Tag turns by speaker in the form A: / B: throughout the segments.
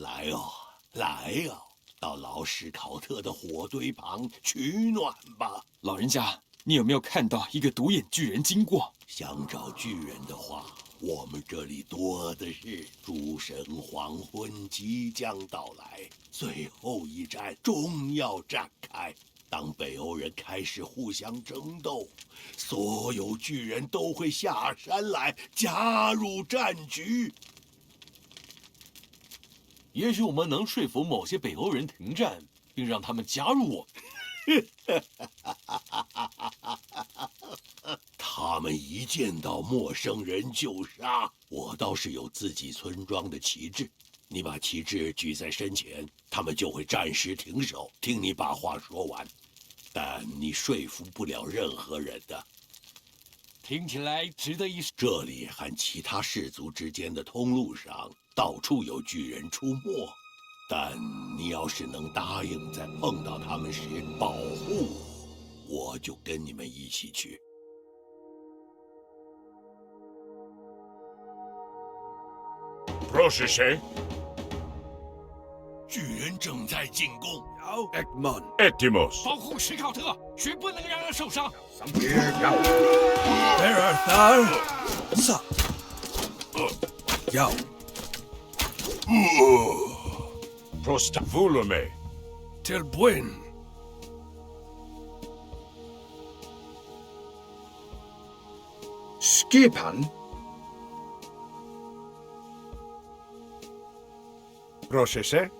A: 来哦，来哦，到老史考特的火堆旁取暖吧。
B: 老人家，你有没有看到一个独眼巨人经过？
A: 想找巨人的话，我们这里多的是。诸神黄昏即将到来，最后一战终要展开。当北欧人开始互相争斗，所有巨人都会下山来加入战局。
C: 也许我们能说服某些北欧人停战，并让他们加入我们。
A: 他们一见到陌生人就杀。我倒是有自己村庄的旗帜，你把旗帜举在身前，他们就会暂时停手，听你把话说完。但你说服不了任何人的。
C: 听起来值得一试。
A: 这里和其他氏族之间的通路上，到处有巨人出没。但你要是能答应在碰到他们时保护我，我就跟你们一起去。
D: 是谁？
A: 巨人正在进攻。
D: Ekmon。Etimos。
C: 保护史考特，绝不能让人受伤。
D: Prosta Volume。Till
E: buen.
F: Skipan.
D: Πρόσεχε.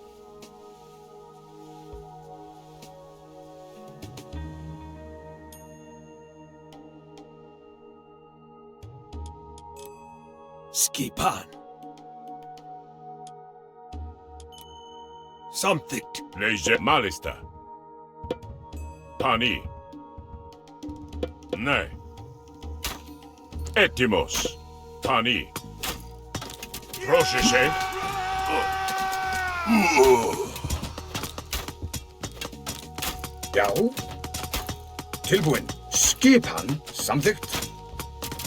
E: Skipan. Something.
D: Λέγε μάλιστα. Πανί. Ναι. Έτοιμος. Πανί. Πρόσεχε.
F: Já. Tilbúin. Skipan. Samþykkt.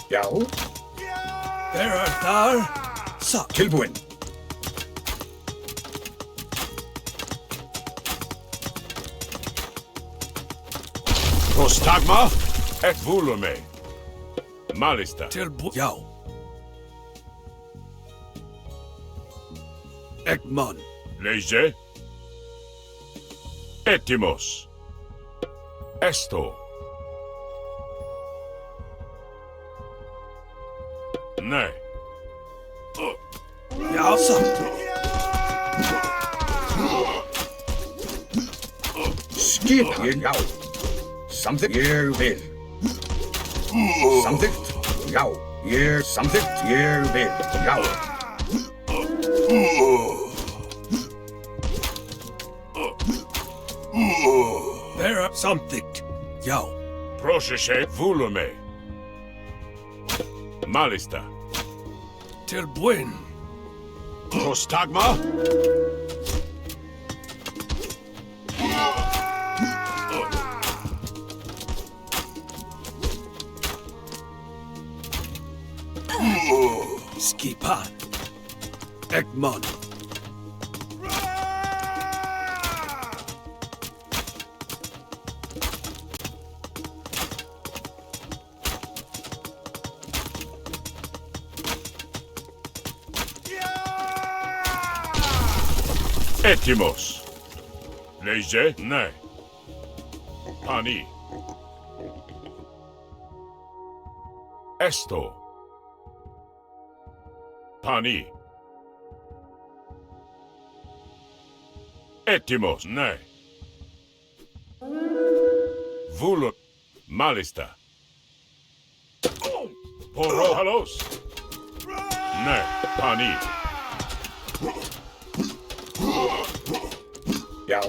F: Já.
E: Þar.
F: Tilbúin.
D: Prostagma. Et volume. Μάλιστα.
E: Já. Ekman.
D: Λέγε. Έτοιμος. Έστω. Ναι.
E: Já,
F: Skipan. Já. Samþykkt. Ég vil. Samþykkt. Já. Ég samþykkt. Ég vil. Já.
E: Vera something. Já.
D: Πρόσεχε. Volume. Μάλιστα.
E: Till buen.
D: Prostagma.
E: Skipan. Ekman.
D: Έτοιμος. Λέγε. Ναι. Πανί. Έστω. Πανί. Έτοιμος. Ναι. Βούλο. Μάλιστα. Πορόχαλος. Ναι. Πανί.
F: Já.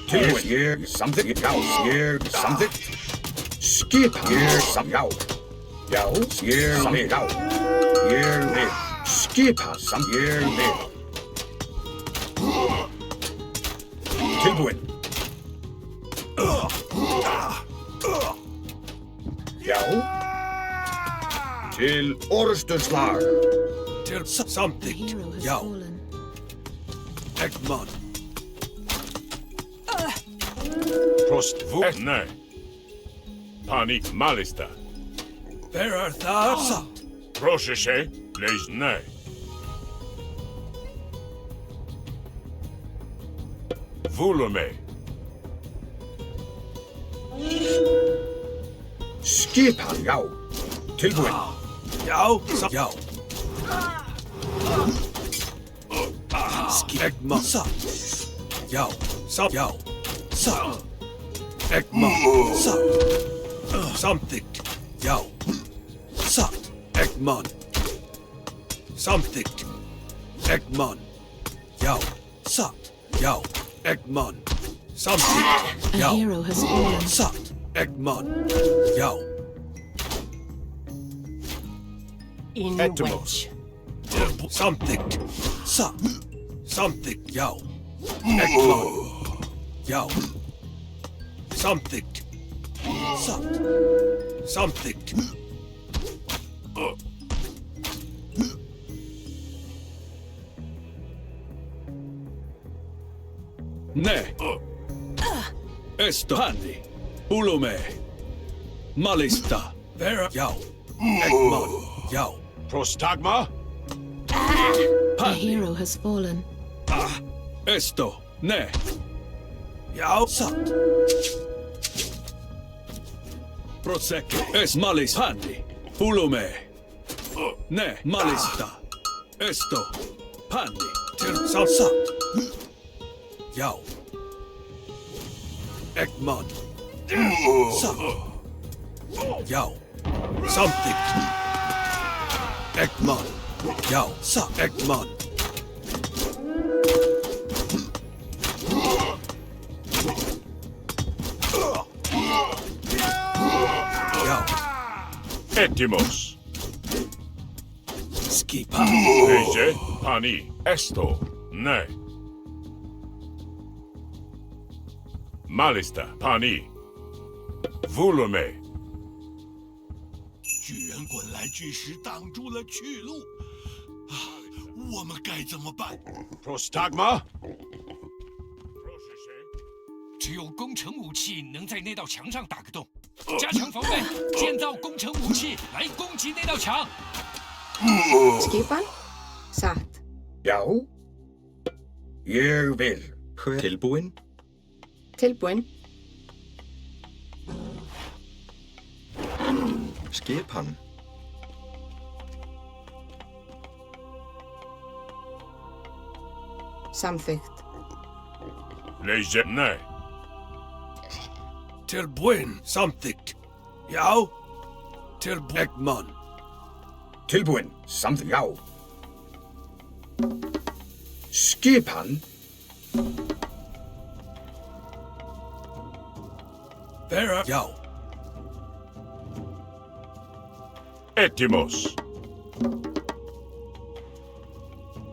F: Tilbúin. Ég samþykkt. Já. Ég samþykkt. Skipan. Ég samþykkt. Já. Ég vil. Já. Ég vil. Skipan. Ég vil. Tilbúin. Já. Til orrustuslag.
E: Till
G: The
E: something.
G: hero has
E: Já.
G: fallen.
E: Egmont.
D: Prost nej. Panik Malista.
E: Where art thou? Sat.
D: Proszę się, leź nej. Vulume.
F: Skipan. Já. Tilbúin.
E: Já. Já. Egmont. Sat. Já. Sat. Já. Sat. Egmont. Sat. Something. Já. Sat. Egmont. Something. Egmont. Já. Sat. Já. Egmont. Something.
G: A
E: Já.
G: hero has fallen.
E: Sat. Egmont. Já.
H: In
D: Etymos.
E: Something. Sat. Something. Já. Egmont. Já. Something. Sat. Something.
I: Ne. Esto Hanni. Ulume. Malista.
E: Where? Já. Egmont. Já.
D: Prostagma.
G: A hero has fallen.
I: Esto. Ne.
E: Já. Sat.
I: Prosecco. Es malis Hanni. Ulume. Ne. Malista. Esto. Hanni.
E: Till some sat. Já. Egmont. Sat. Já. Something. Egmont. Já. Sat. Egmont. Já.
D: Etymos.
E: Skipa.
D: Leže. Pani. Esto. Ne. Malista. Pani. Vulume.
A: 巨人滚来巨石挡住了去路，啊，我们该怎么办？
D: Prostagma.
B: 只有工程武器能在那道墙上打个洞。加强防备，建造工程武器来攻击那道墙。
H: Skipan. Satt.
F: Já. Ég vil.
J: Tilbúin?
H: Tilbúin.
J: Skipan.
H: Samþykkt.
D: Leže. Ne.
E: Tilbúin. Something. Já. Egmont.
F: Tilbúin. Samþykkt. Já. Skipan.
E: Where? Já.
D: Etymos.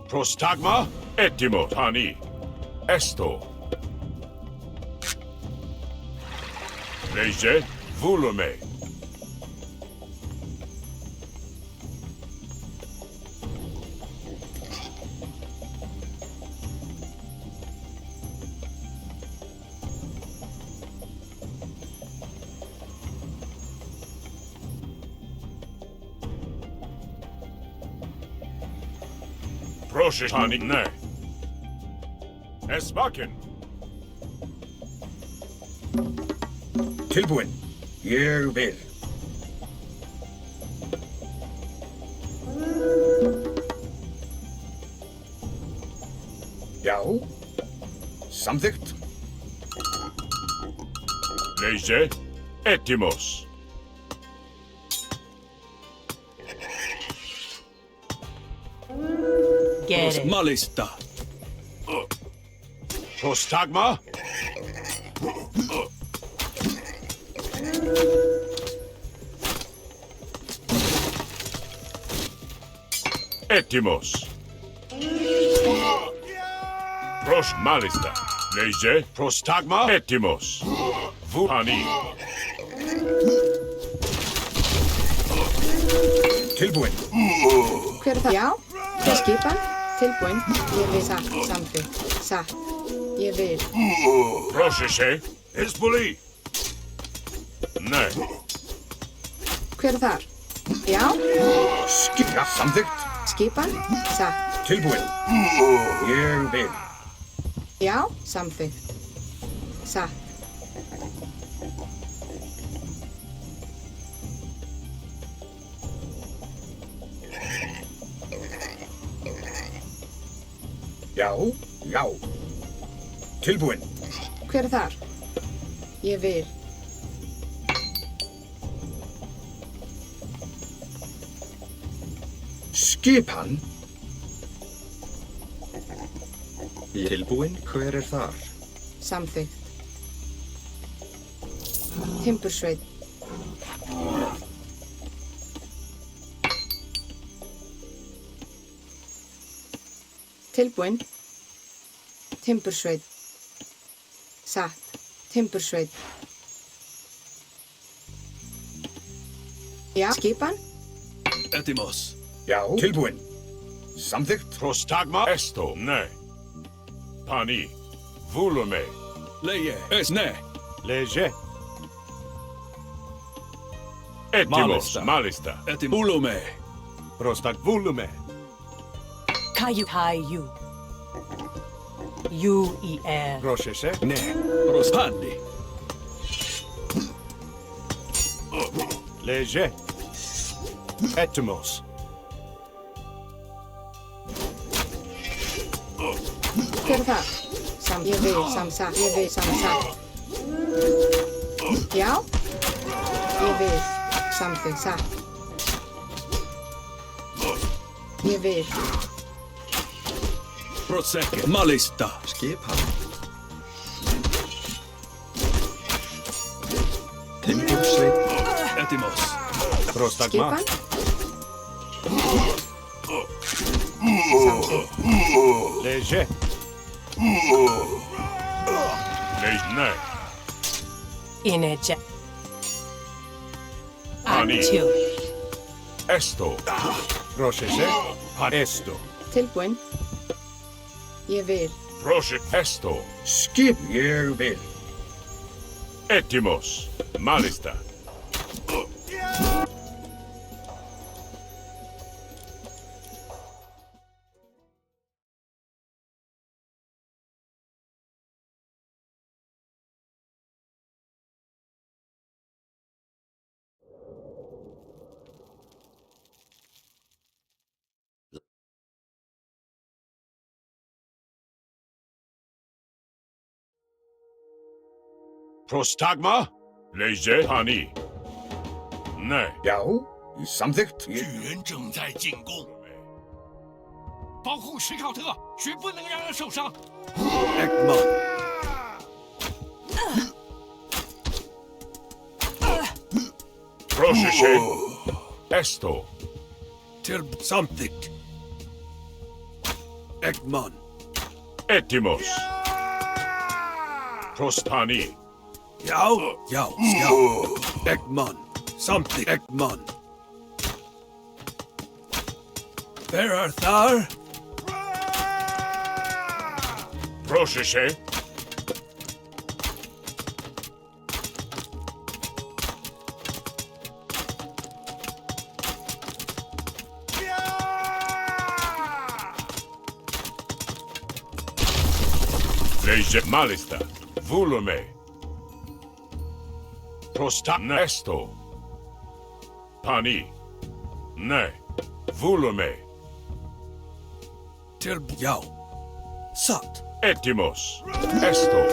D: Prostagma. Etymos. Pani. Esto. Leže. Vulume. Proszę pani, ne. Esbaken.
F: Tilbúin. Ég vil. Já. Samþykkt.
D: Leže. Etymos.
H: Get it.
I: Malista.
D: Prostagma. Etymos. Prosh Malista. Leže. Prostagma. Etymos. Vupani.
F: Tilbúin.
H: Hver er það? Já. Skipan. Tilbúin. Ég vil satt. Samþykkt. Satt. Ég vil.
D: Proszę się. Hezbollah. Nei.
H: Hver er þar? Já.
F: Skipa. Samþykkt.
H: Skipan. Satt.
F: Tilbúin. Ég vil.
H: Já. Samþykkt. Satt.
F: Já, já. Tilbúin.
H: Hver er þar? Ég vil.
F: Skipan.
J: Tilbúin, hver er þar?
H: Samþykkt. Timbursveit. Tilbúin. Timbursveit. Satt. Timbursveit. Já. Skipan.
I: Etimos.
F: Já. Tilbúin. Samþykkt.
D: Prostagma. Esto. Nei. Pani. Volume.
I: Leje. Ne.
D: Leje. Etimos. Malista.
I: Ulume.
D: Prostag volume.
K: Kayu. U-E-R.
D: Proszę się.
I: Ne. Rospandi.
D: Leje. Etimos.
H: Hver er það? Ég vil. Satt. Ég vil. Satt. Já. Ég vil. Samþykkt. Satt. Ég vil.
I: Prosecco. Malista.
J: Skipan. Timbursveit.
I: Etimos.
D: Prostagma.
H: Skipan. Samþykkt.
D: Leje. Leje. Nei.
K: Ineja.
D: Pani.
K: Actio.
D: Esto. Proszę się. Pan esto.
H: Tilbúin. Ég vil.
D: Proszę esto.
F: Skip. Ég vil.
D: Etimos. Malista. Prostagma. Leje. Pani. Nei.
F: Já. Samþykkt.
A: 巨人正在进攻。
B: 保护史考特，绝不能让他受伤。
E: Ekman.
D: Proszę się. Esto.
E: Samþykkt. Ekman.
D: Etimos. Prostani.
E: Já. Já. Ekman. Samþykkt. Ekman. Hver er þar?
D: Proszę się. Leje. Malista. Volume. Prostanesto. Pani. Ne. Volume.
E: Já. Satt.
D: Etimos. Esto.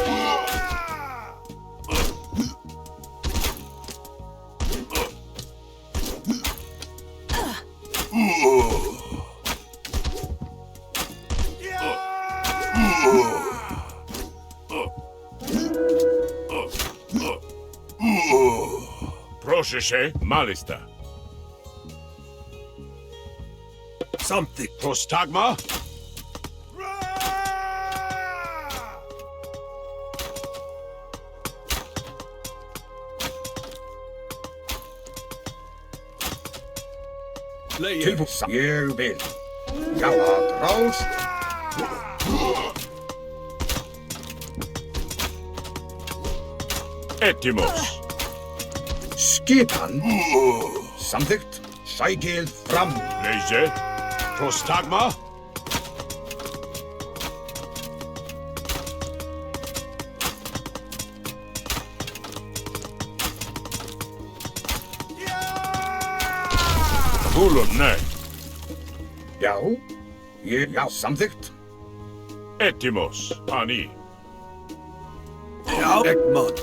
D: Proszę się. Malista.
E: Samþykkt.
D: Prostagma.
I: Slayer.
F: Tilbúin. Ég vil. Já, að ráð.
D: Etimos.
F: Skipan. Samþykkt. Sækið fram.
D: Leyse. Prostagma. Vulum, nei.
F: Já. Já, samþykkt.
D: Etimos. Pani.
E: Já. Egmont.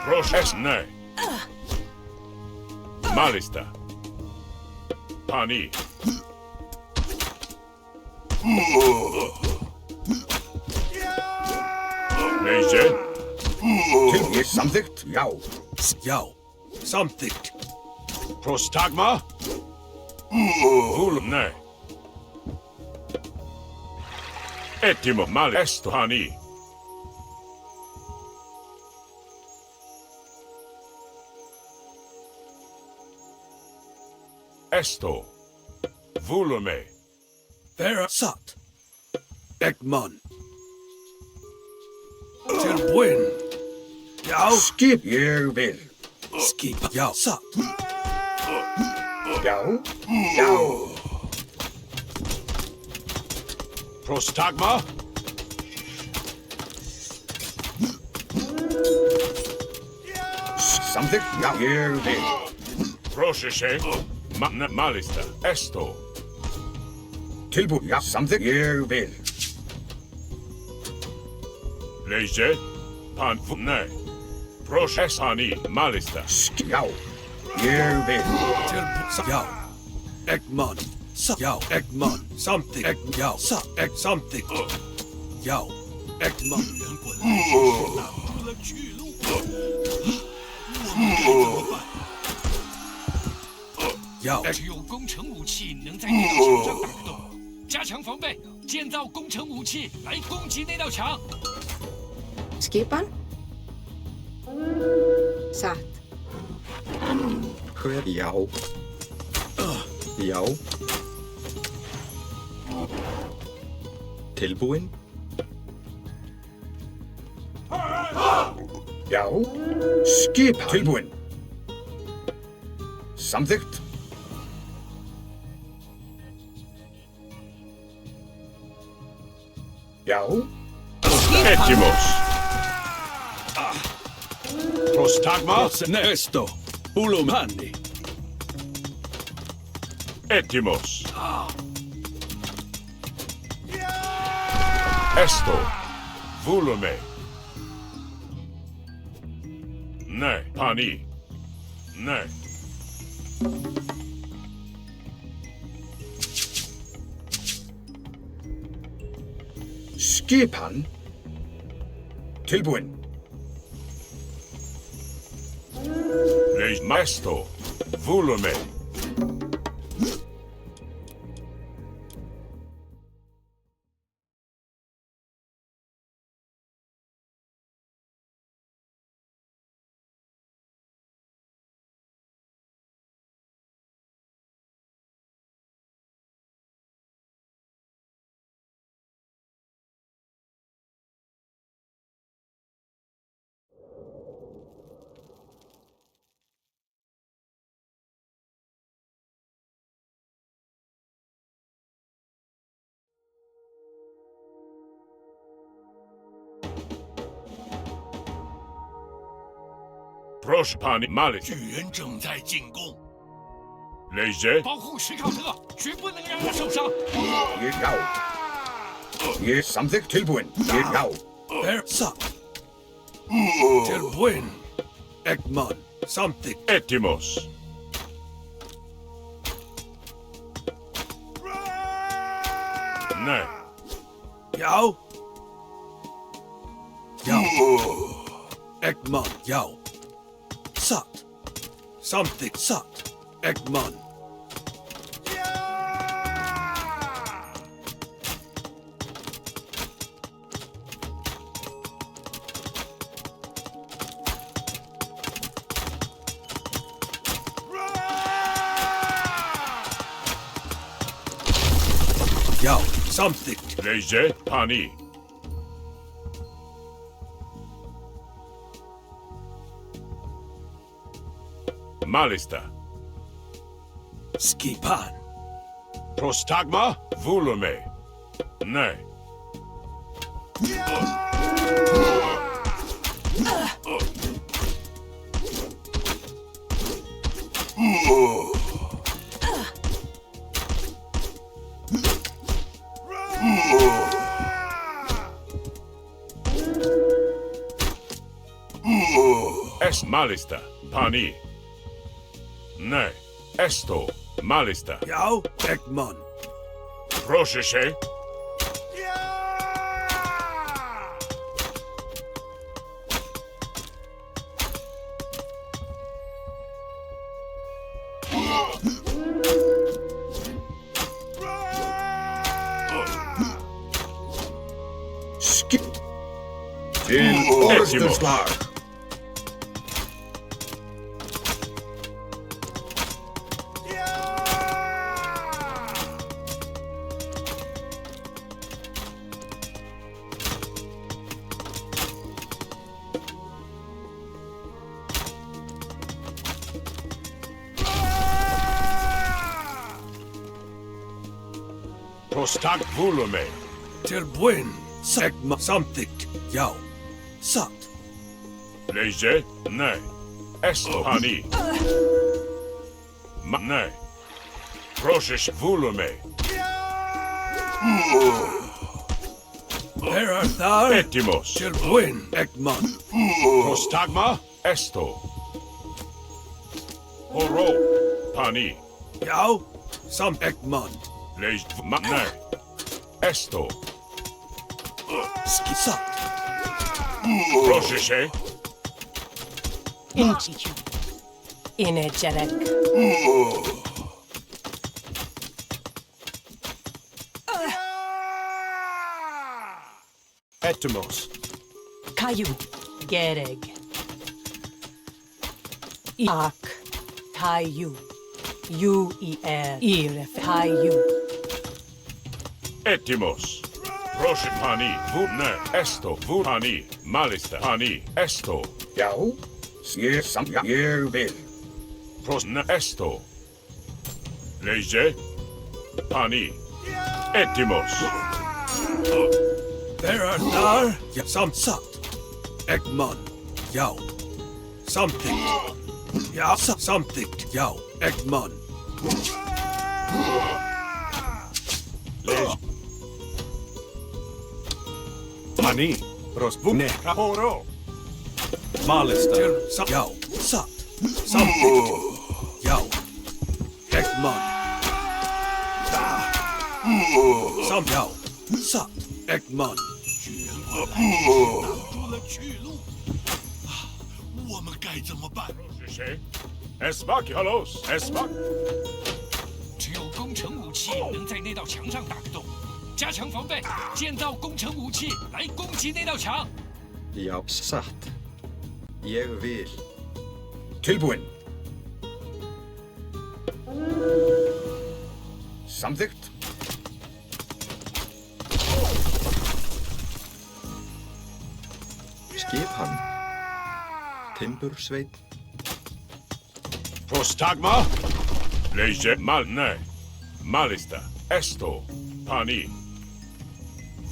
D: Process, nei. Malista. Pani. Leyse.
F: Tilbúin. Samþykkt. Já.
E: Já. Samþykkt.
D: Prostagma. Vulum, nei. Etimo malesto hani. Esto. Volume.
E: Vera satt. Egmont. Tilbúin. Já.
F: Skip. Ég vil.
E: Skip. Já. Satt.
F: Já. Já.
D: Prostagma.
F: Samþykkt. Já. Ég vil.
D: Processe. Malista. Esto.
F: Tilbúin. Já. Samþykkt. Ég vil.
D: Leyse. Pan. Nej. Process hani. Malista.
F: Já. Ég vil.
E: Tilbúin. Já. Egmont. Satt. Já. Egmont. Samþykkt. Já. Satt. Samþykkt. Já. Egmont.
A: 挡住了去路，我们该怎么办？
E: 要
B: 只有工程武器能在那道墙上打个洞，加强防备，建造工程武器来攻击那道墙。
H: Skipan. Satt.
J: Hver? Já. Já. Tilbúin.
F: Já. Skipan. Tilbúin. Samþykkt. Já.
D: Etimos. Prostagma.
I: Nesto. Ulum Hanni.
D: Etimos. Esto. Volume. Nej, pani. Nej.
F: Skipan. Tilbúin.
D: Leis masto. Volume. Proszę pani Malik.
A: 巨人正在进攻，
D: Leise.
B: 保护史考特，绝不能让他受伤。
F: Ég já. Ég samþykkt. Tilbúin. Ég já.
E: Vera satt. Tilbúin. Egmont. Samþykkt.
D: Etimos. Nej.
E: Já. Já. Egmont. Já. Satt. Samþykkt. Satt. Egmont. Yao. Something.
D: Leje Pani. Malista.
E: Skipan.
D: Prostagma. Volume. Nej. Es Malista. Pani. Nej. Esto. Malista.
E: Yao. Ekman.
D: Proszę.
F: Skip. Till orderslag.
D: Prostag volume.
E: Till buen. Segma. Something. Yao. Sat.
D: Leje. Nej. Esto. Pani. Nej. Proszę volume.
E: Where art thou?
D: Etimos.
E: Till buen. Ekman.
D: Prostagma. Esto. Horo. Pani.
E: Yao. Some Ekman.
D: Leje. Nej. Esto.
E: Sat.
D: Proszę.
K: Energetic.
E: Etimos.
K: Caillou. Gereg. Iak. Caillou. U-E-R. Iref. Caillou.
D: Etimos. Proszę pani. Nej. Esto. Pani. Malista. Pani. Esto.
F: Yao. Sier sam yer vil.
D: Prosna esto. Leje. Pani. Etimos.
E: Where art thou? Some sat. Ekman. Yao. Something. Yao. Something. Yao. Ekman.
D: Leje.
E: Mani. Rosbune.
D: Horo.
E: Malista. Yao. Sat. Something. Yao. Ekman. Some Yao. Sat. Ekman.
A: 挡住了去路，我们该怎么办？
D: 是谁 ？Esbak Halos. Esbak.
B: 只有工程武器能在那道墙上打个洞，加强防备，建造工程武器来攻击那道墙。
J: Já, satt. Ég vil.
F: Tilbúin. Samþykkt.
J: Skipan. Timbursveit.
D: Prostagma. Leje. Nej. Malista. Esto. Pani.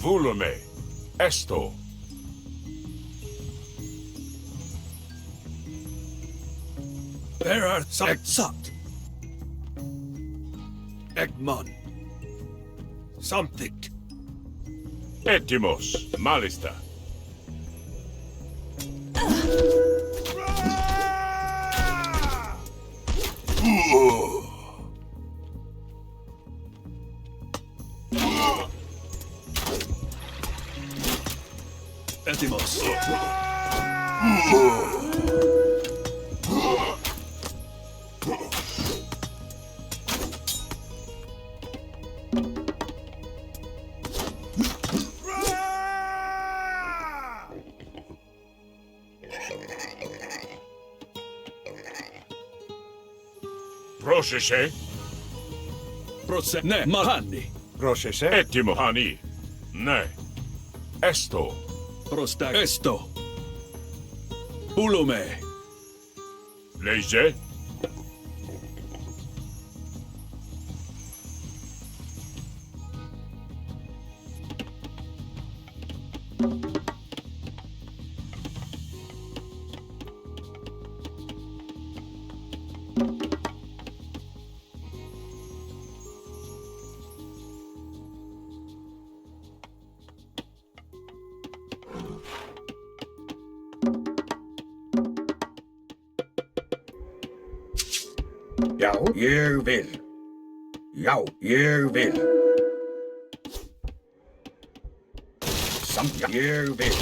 D: Volume. Esto.
E: Where art Sat? Ekman. Something.
D: Etimos. Malista.
E: Etimos.
D: Proszę się.
I: Ne, Mahanni.
E: Procese.
D: Ettimo pani. Ne. Esto.
I: Prostag. Esto. Pulume.
D: Lege.
F: Já, ég vil. Já, ég vil. Samt, já, ég vil.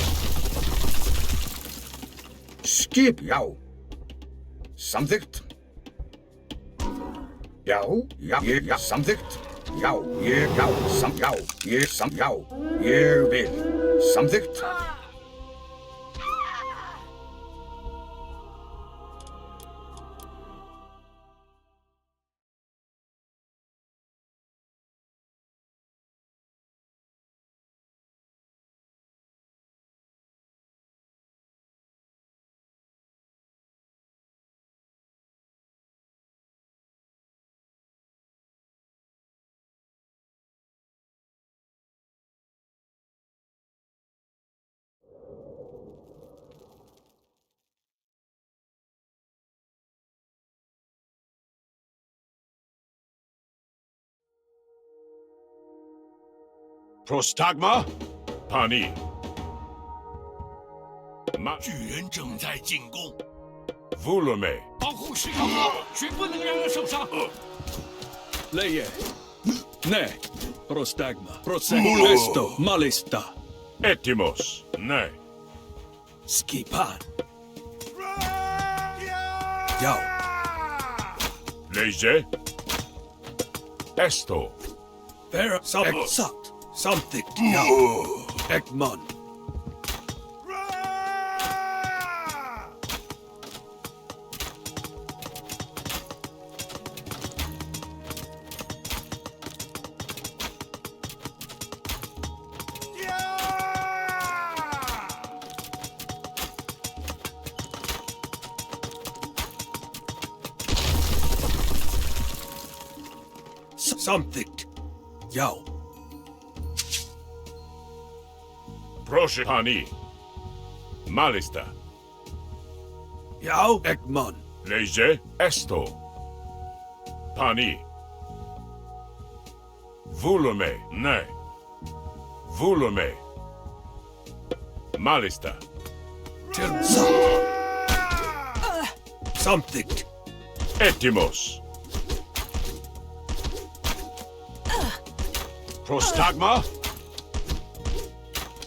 F: Skip, já. Samþykkt. Já, já, ég, já, samþykkt. Já, ég, já, já, ég, já, ég vil. Samþykkt.
E: Prostagma.
D: Pani.
A: 巨人正在进攻，
D: Volume.
B: 保护石头哥，绝不能让他受伤。
I: Leie. Ne. Prostagma. Prosegulo. Esto. Malista.
D: Ettimos. Ne.
E: Skipan. Jau.
D: Lege. Esto.
E: Vera. Exat. Something. Jau. Egmon. Something. Jau.
D: Proszę pani. Malista.
E: Jau. Egmon.
D: Lege. Esto. Pani. Volume. Ne. Volume. Malista.
E: Tilsa. Something.
D: Ettimos.
E: Prostagma.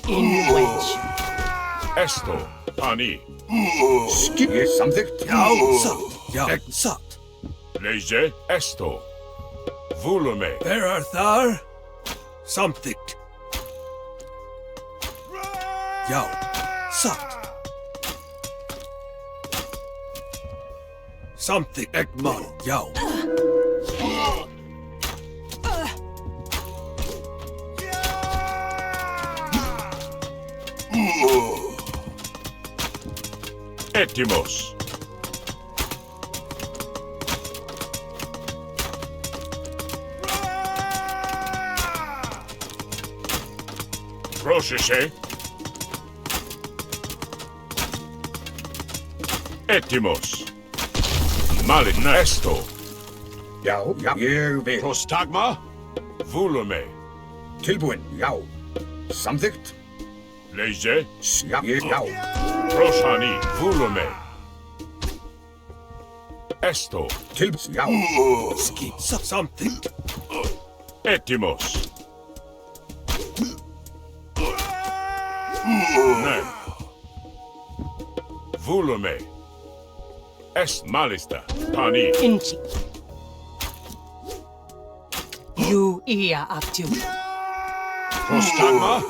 K: In wedge.
D: Esto. Pani.
F: Skip, samþykkt.
E: Jau. Sat. Jau. Exat.
D: Lege. Esto. Volume.
E: There are thar. Something. Jau. Sat. Something. Egmon. Jau.
D: Ettimos. Proszę się. Ettimos. Malin esto.
F: Já, já, ég vil.
E: Prostagma.
D: Volume.
F: Tilbúin, já. Samþykkt.
D: Lege.
F: Já, ég, já.
D: Proszę pani. Volume. Esto.
F: Já.
E: Skip. Something.
D: Ettimos. Ne. Volume. Est malista. Pani.
K: Inchi. You ia actu.
E: Prostagma.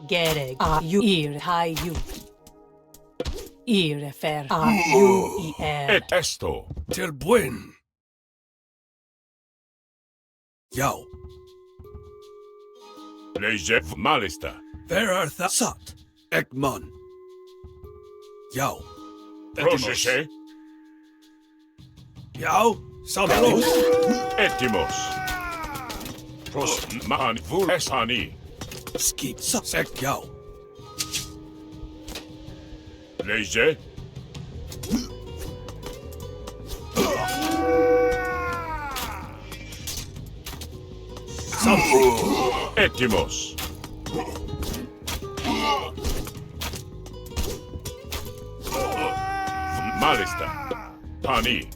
K: Gereg. A you ir hai you. Ir fer a you i er.
D: Et esto.
E: Tilbuin. Já.
D: Leje Malista.
E: Where are the Sat? Egmon. Já.
D: Proszę się.
E: Já. Something.
D: Etimos. Pros man vulesani.
E: Skip. Sek. Já.
D: Leje.
E: Something.
D: Etimos. Malista. Pani.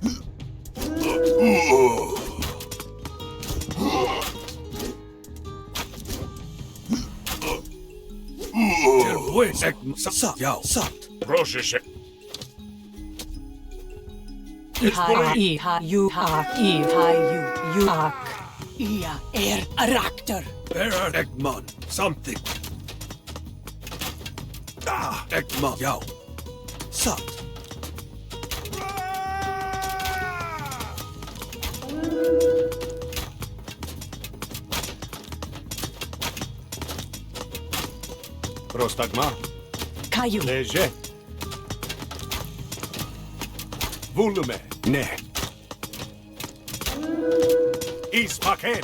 E: Sek. Sat. Já. Sat.
D: Proszę się.
K: Ia rakter.
E: Where are Egmon? Something. Egmon. Já. Sat.
A: Prostagma.
K: Kaju.
A: Leje. Volume.
E: Ne.
A: Ispaken.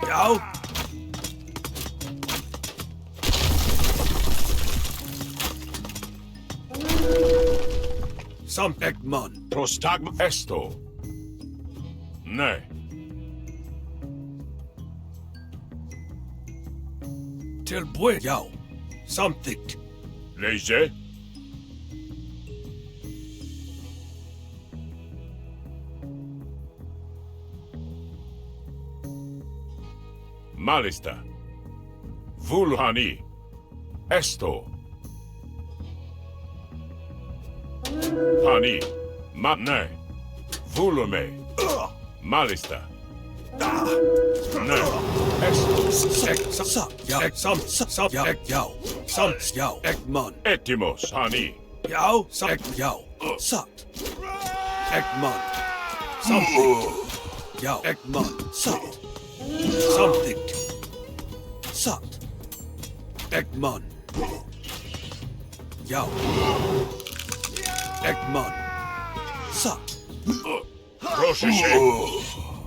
E: Já. Some Egmon.
D: Prostagma esto. Ne.
E: Till buen. Já. Something.
D: Leje. Malista. Vulhani. Esto. Pani. Ne. Volume. Malista. Ne. Esto.
E: Sek. Sat. Já. Some. Sat. Já. Já. Some. Já. Egmon.
D: Etimos. Pani.
E: Já. Sat. Já. Sat. Egmon. Something. Já. Egmon. Sat. Something. Sat. Egmon. Já. Egmon. Sat.
D: Proszę się.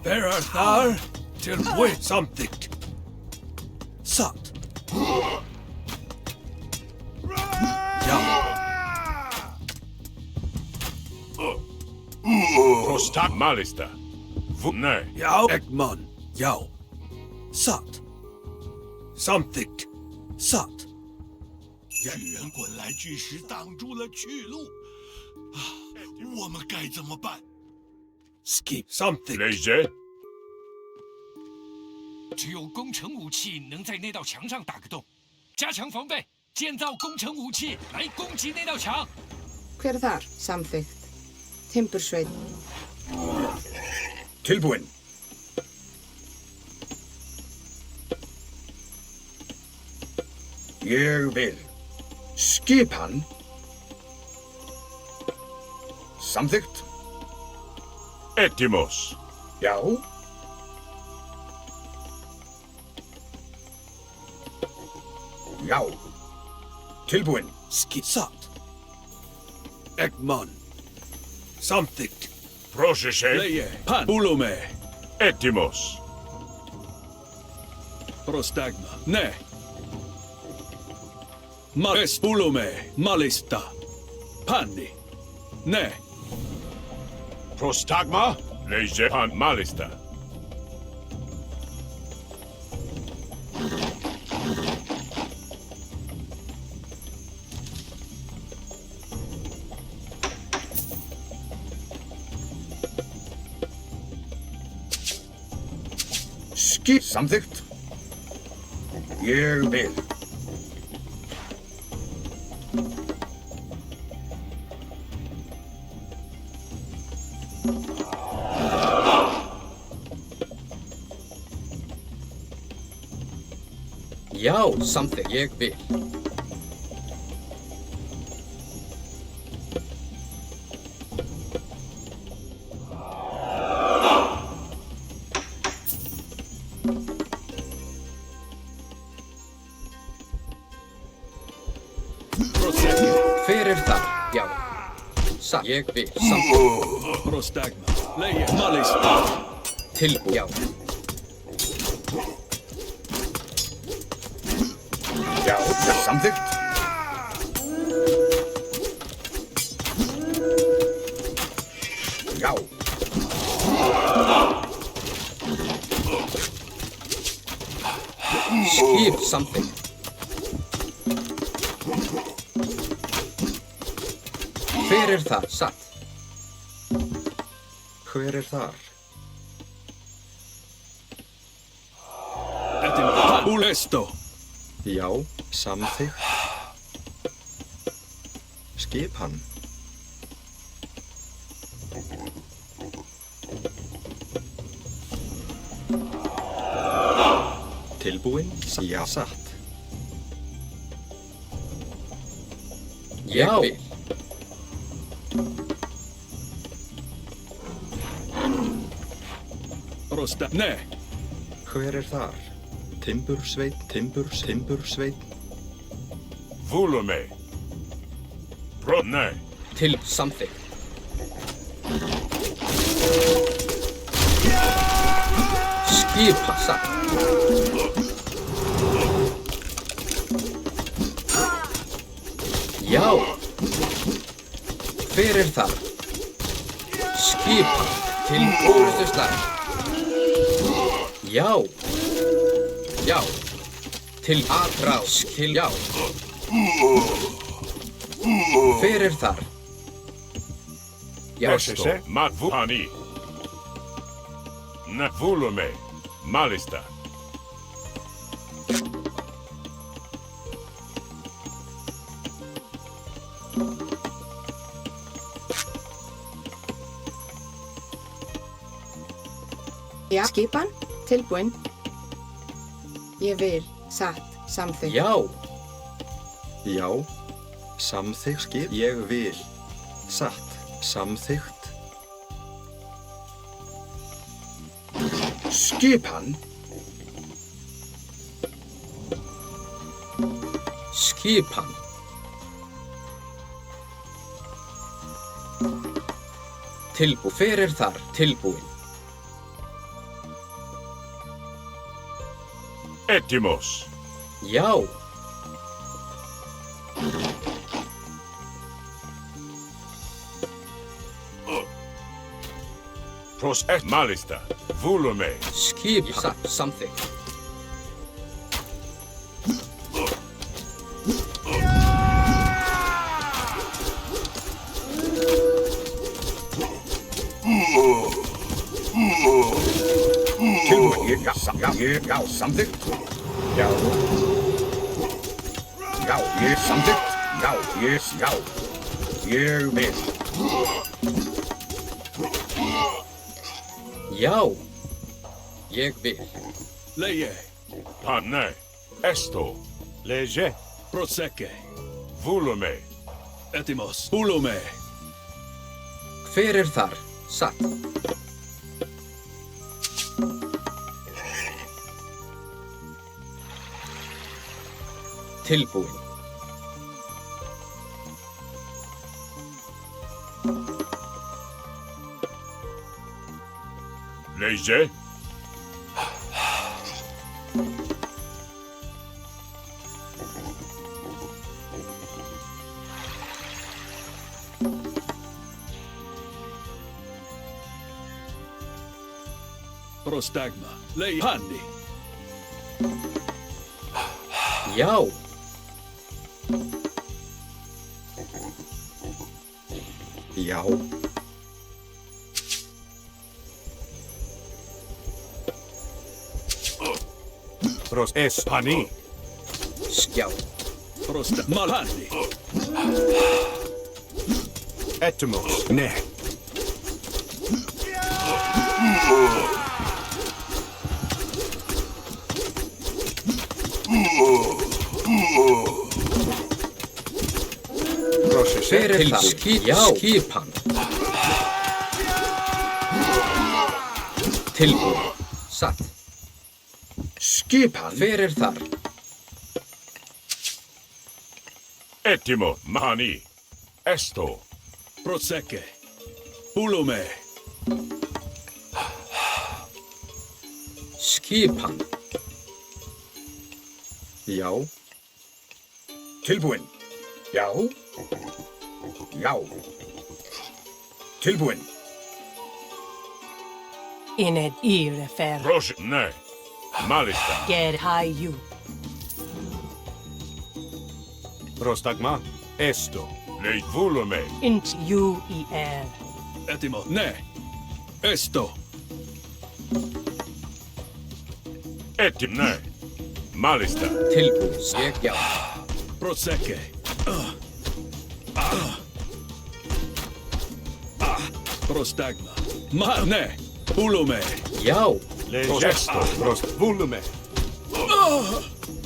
E: Where art thou? Till wait something. Sat. Já.
D: Prostag Malista. Ne.
E: Já. Egmon. Já. Sat. Something. Sat.
A: 巨人滚来巨石挡住了去路，啊，我们该怎么办？
E: Skip. Something.
D: Leje.
B: 只有工程武器能在那道墙上打个洞，加强防备，建造工程武器来攻击那道墙。
H: Hver er þar? Samþykkt. Timbursveit.
F: Tilbúinn. Ég vil. Skipan. Samþykkt.
D: Etimos.
F: Já. Já. Tilbúinn.
E: Skip. Sat. Egmon. Something.
D: Proszę się.
I: Leje. Pan. Ulume.
D: Etimos.
I: Prostagma. Ne. Males. Ulume. Malista. Panni. Ne.
D: Prostagma. Leje pan Malista.
F: Skip. Samþykkt. Ég vil.
J: Já, samþykkt. Ég vil. satt. Ég vil samþykkt.
I: Prostagma. Leie. Malista.
J: Tilbúin. Já.
F: Já, samþykkt. Já.
J: Skip samþykkt. Hver þar? Satt.
F: Hver þar?
I: Ulesto.
F: Já, samþykkt. Skipan. Tilbúin? Já, satt.
J: Ég vil.
I: Prosta. Nei.
F: Hver þar? Timbursveit, timbursveit.
D: Volume. Nei.
J: Til samþykkt. Skipa satt. Já. Hver þar? Skipa til orrustuslag. Já. Já. Til atrás. Til já. Hver þar? Já.
D: Esto. Matvani. Ne. Volume. Malista.
H: Já, skipan, tilbúin. Ég vil, satt, samþykkt.
J: Já.
F: Já, samþykkt skip. Ég vil, satt, samþykkt. Skipan.
J: Skipan. Tilbúin. Hver þar? Tilbúin.
D: Etimos.
J: Já.
D: Pros et malista. Volume.
J: Skip satt samþykkt.
F: Tilbúin. Já, samþykkt. Já. Já, ég samþykkt. Já. Ég vil.
J: Já. Ég vil.
I: Leie.
D: Nei. Esto.
E: Leje.
I: Prosecke.
D: Volume.
I: Etimos. Ulume.
J: Hver þar? Satt. Tilbúin.
D: Leje.
I: Prostagma. Leie. Panni.
J: Já.
F: Já.
E: Pros es pani.
J: Skjá.
I: Prosta. Malhanni.
E: Etimos. Ne.
J: Hver þar? Skipan. Tilbúin. Satt.
F: Skipan.
J: Hver þar?
D: Etimo. Mani. Esto.
I: Prosecke. Ulume.
J: Skipan. Já.
F: Tilbúin. Já. Já. Tilbúin.
K: Ined irefer.
D: Proszę, nej. Malista.
K: Gerhayu.
E: Prostagma. Esto.
D: Lei volume.
K: Int you er.
I: Etimo. Ne. Esto.
D: Etim, nej. Malista.
J: Tilbúin. Já.
I: Prosecke. Prostagma. Ne. Ulume.
J: Já.
D: Gesto.
E: Prost. Volume.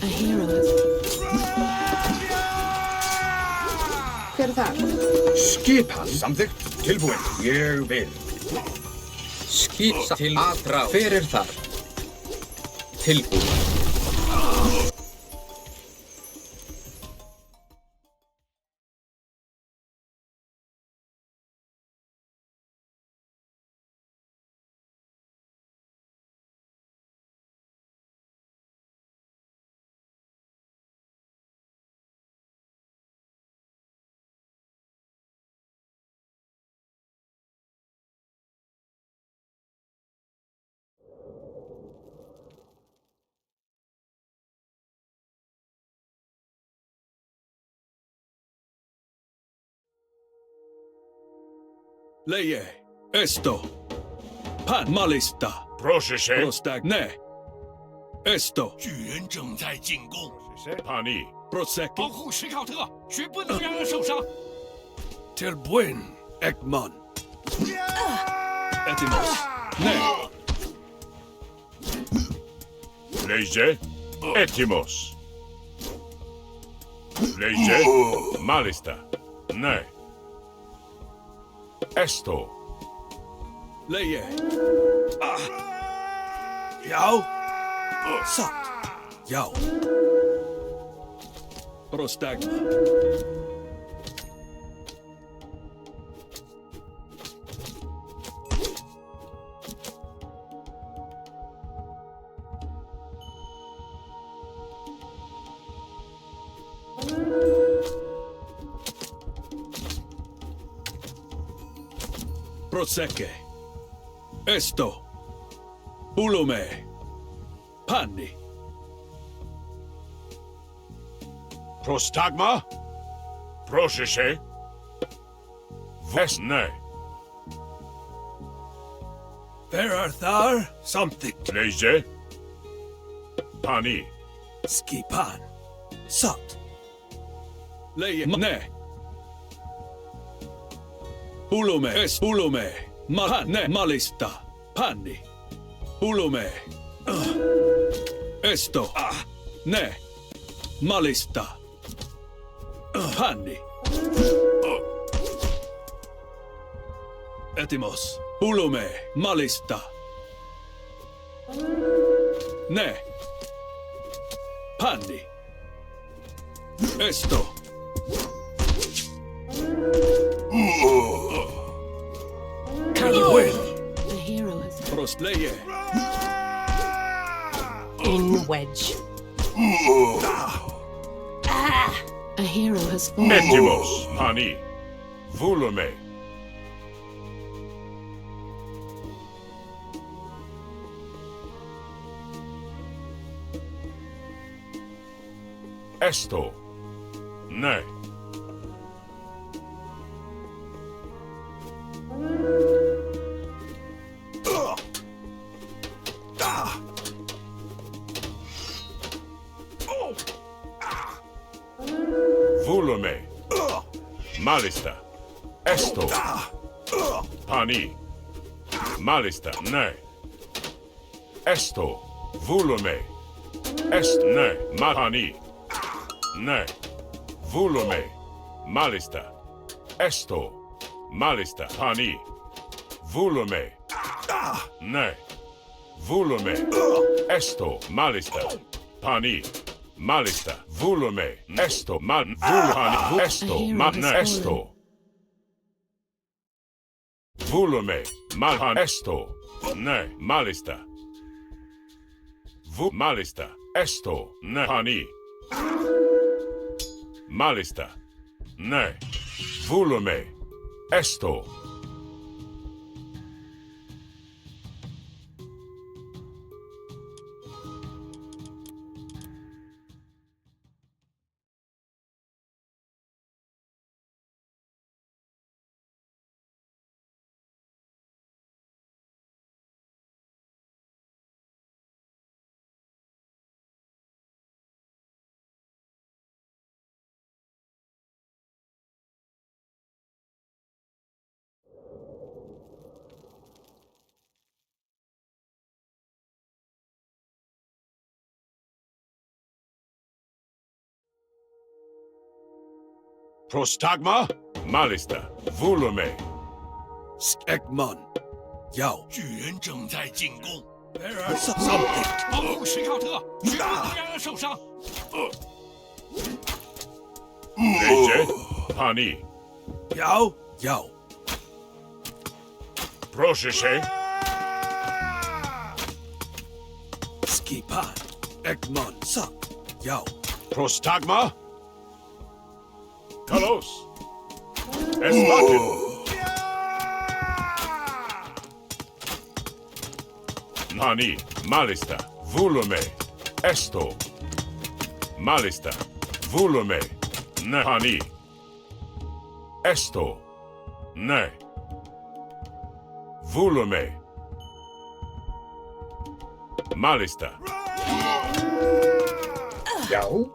G: A hero has
H: Hver er það?
F: Skipan. Samþykkt. Tilbúin. Ég vil.
J: Skip til Atra. Hver er þar? Tilbúin.
I: Leje. Esto. Pan malista.
D: Proszę się.
I: Prostag. Ne. Esto.
A: 巨人正在进攻，
D: Pani.
I: Prosecke.
B: 保护史考特，绝不能让人受伤。
E: Tilbuin. Ekman.
I: Etimos. Ne.
D: Lejże. Etimos. Lejże. Malista. Nej. Esto.
I: Leje.
E: Já. Satt. Já.
I: Prostagma. Prosecke. Esto. Ulume. Panni.
D: Prostagma. Proszę się. Wes, nej.
E: There are thar. Samþykkt.
D: Lejże. Pani.
E: Skipan. Satt.
I: Leje. Ne. Ulume. Ulume. Ne. Malista. Panni. Ulume. Esto. Ne. Malista. Panni. Etimos. Ulume. Malista. Ne. Panni. Esto.
E: Tilbuin.
G: a hero has
I: Prostleje.
K: In wedge.
G: a hero has fallen.
D: Etimos. Pani. Volume. Esto. Nej. Volume. Malista. Esto. Pani. Malista. Nej. Esto. Volume. Est. Nej. Pani. Nej. Volume. Malista. Esto. Malista. Pani. Volume. Nej. Volume. Esto. Malista. Pani. Malista. Volume. Esto. Man. Volume. Esto. Man. Esto. Volume. Malhan esto. Ne. Malista. Malista. Esto. Ne. Hani. Malista. Ne. Volume. Esto.
E: Prostagma.
D: Malista. Volume.
E: Skegmon. Yao.
A: 巨人正在进攻。
E: There are something.
B: 保护史考特，绝不能让他受伤。
D: Leje. Hani.
E: Yao. Yao.
D: Proszę.
E: Skipan. Egmon. Suck. Yao.
I: Prostagma.
D: Kalos. Esmakin. Hani. Malista. Volume. Esto. Malista. Volume. Ne. Hani. Esto. Ne. Volume. Malista.
F: Yao.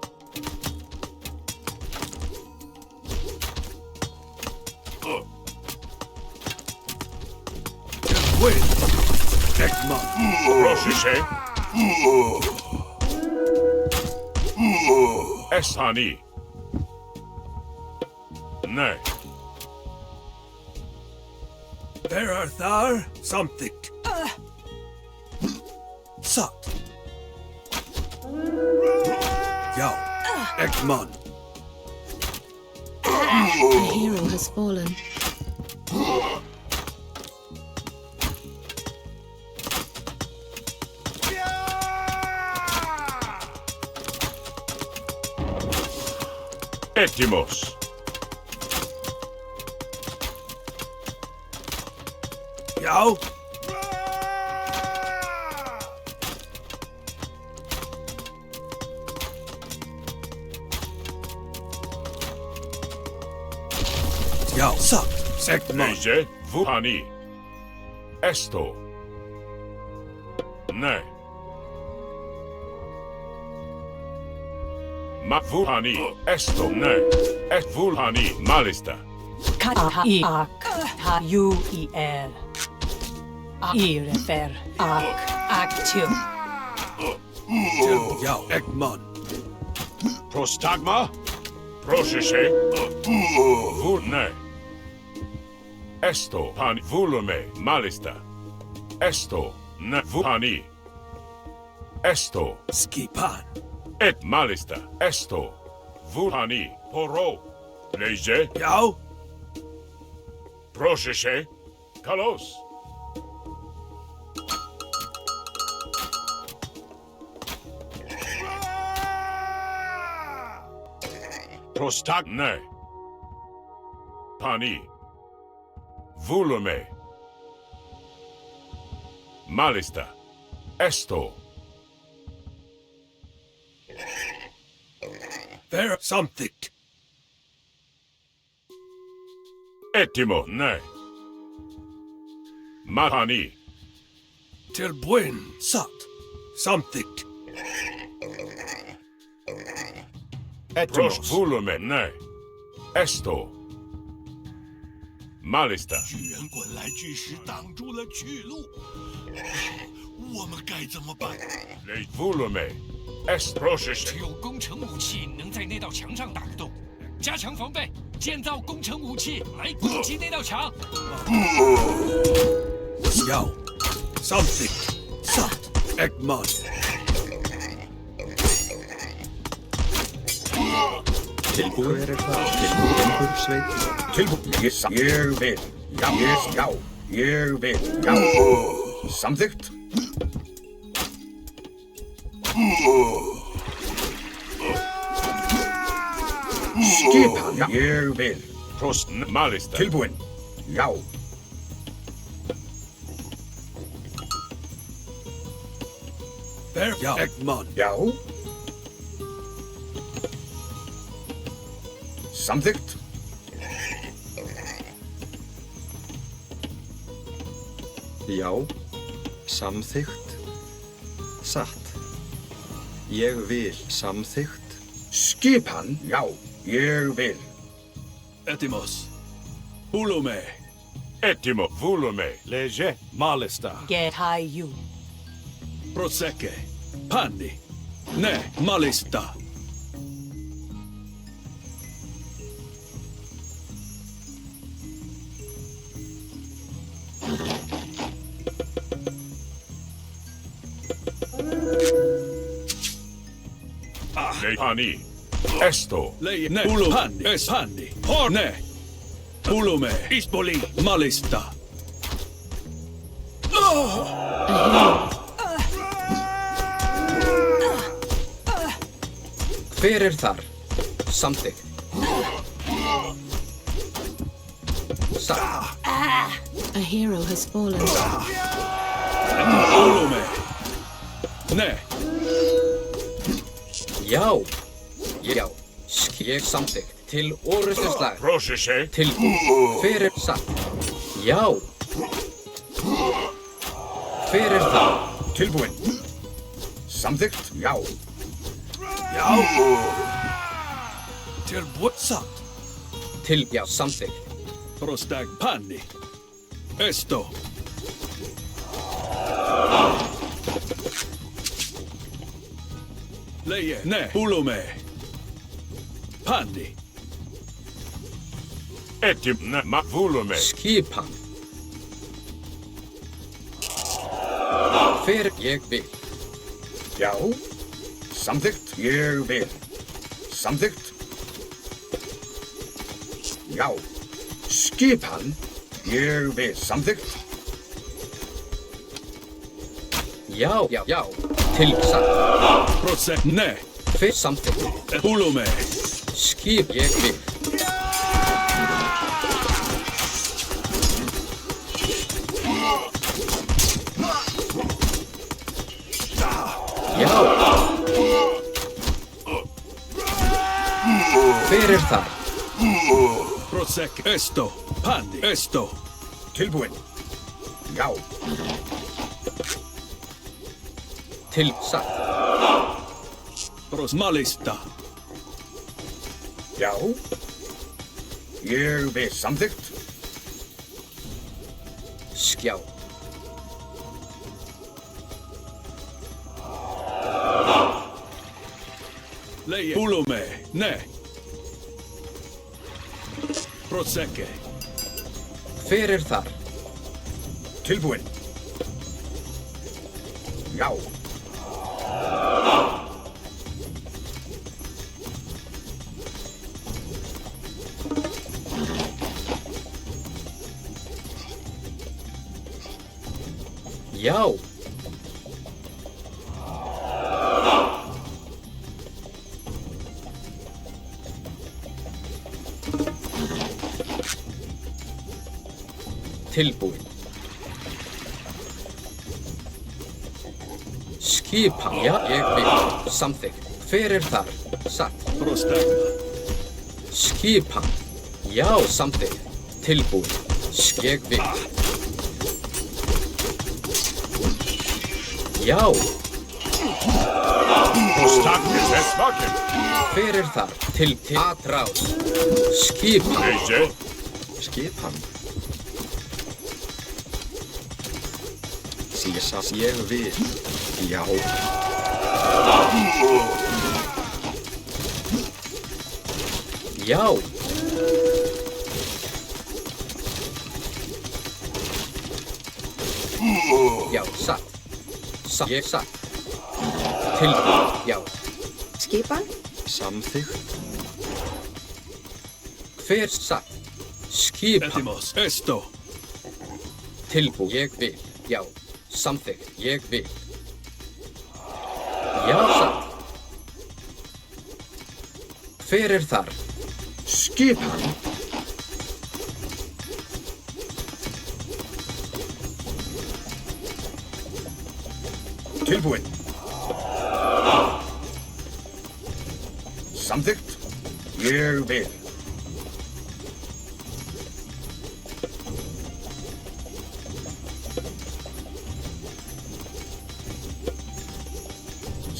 E: Win. Egmon.
D: Proszę. Hani. Ne.
E: There are thar something. Suck. Yao. Egmon.
G: A hero has fallen.
D: Etimos.
E: Yao. Yao. Suck. Segmon.
D: Leje. Hani. Esto. Ne. Hani. Esto. Ne. Et Hani. Malista.
K: Kaiak. Uer. Irefer. Ak. Actio.
E: Yao. Egmon.
I: Prostagma.
D: Proszę. Ne. Esto. Hani. Volume. Malista. Esto. Ne. Hani. Esto.
E: Skipan.
D: Et Malista. Esto. Hani. Poro. Leje.
E: Yao.
D: Proszę. Kalos.
I: Prostag.
D: Ne. Hani. Volume. Malista. Esto.
E: There are something.
D: Etimo. Ne. Mahani.
E: Till buen. Sat. Something.
D: Pros volume. Ne. Esto. Malista.
A: 巨人滚来巨石挡住了去路，我们该怎么办？
D: Le volume. Est
B: 只
D: proces.
B: 有工程武器能在那道墙上打个洞，加强防备，建造工程武器来攻击那道墙。
E: Yao. Something. Sat. Egmon.
F: Tilbúið. Tilbúið. Tilbúið. Ég vil. Já. Ég vil. Já. Samþykkt. Skipan. Já. Ég vil.
D: Prost Malista.
F: Tilbúinn. Já.
E: Bear. Já. Egmont.
F: Já. Samþykkt.
J: Já. Samþykkt. Satt. Ég vil. Samþykkt.
F: Skipan. Já. Ég vil.
E: Etimos. Ulume.
D: Etimo Volume.
I: Leger. Malista.
K: Get high you.
E: Prosecke. Panni. Ne. Malista.
D: Pani. Esto.
E: Leije. Ne. Ulu. Panni. Es. Panni. Hor. Ne. Ulume. Ispoli. Malista.
J: Hver þar? Samþykkt. Satt.
G: A hero has fallen.
E: Ulume. Ne.
J: Já. Já. Ég samþykkt. Til orrustuslag.
D: Prosese.
J: Til. Hver satt? Já. Hver þar?
F: Tilbúinn. Samþykkt. Já.
E: Já. Tilbúinsatt.
J: Til. Já. Samþykkt.
E: Prostag. Panni. Esto. Leije. Ne. Ulume. Panni.
D: Etim Volume.
J: Skipan. Hver ég vil.
F: Já. Samþykkt. Ég vil. Samþykkt. Já. Skipan. Ég vil. Samþykkt.
J: Já. Já. Já. Til satt.
E: Prosek. Ne.
J: Hver samþykkt.
E: Ulume.
J: Skip ég vil. Já. Hver þar?
E: Prosek. Esto. Panni. Esto.
F: Tilbúinn. Já.
J: Til satt.
E: Pros Malista.
F: Já. Ég vil. Samþykkt.
J: Skjá.
E: Leije. Ulume. Ne. Prosecke.
J: Hver þar?
F: Tilbúinn. Já.
J: Já. Tilbúinn. Skipan. Já, ég vil. Samþykkt. Hver þar? Satt.
E: Prostagma.
J: Skipan. Já, samþykkt. Tilbúinn. Ég vil. Já.
D: Prostagma. Smaken.
J: Hver þar? Til atrás. Skipan.
D: Leger.
J: Skipan. Sísas ég vil. Já. Já. Já, satt. Ég satt. Tilbúinn. Já.
H: Skipan.
J: Samþykkt. Hver satt? Skipan.
E: Etimos. Esto.
J: Tilbúin. Ég vil. Já. Samþykkt. Ég vil. Já, satt. Hver þar?
F: Skipan. Tilbúin. Samþykkt. Ég vil.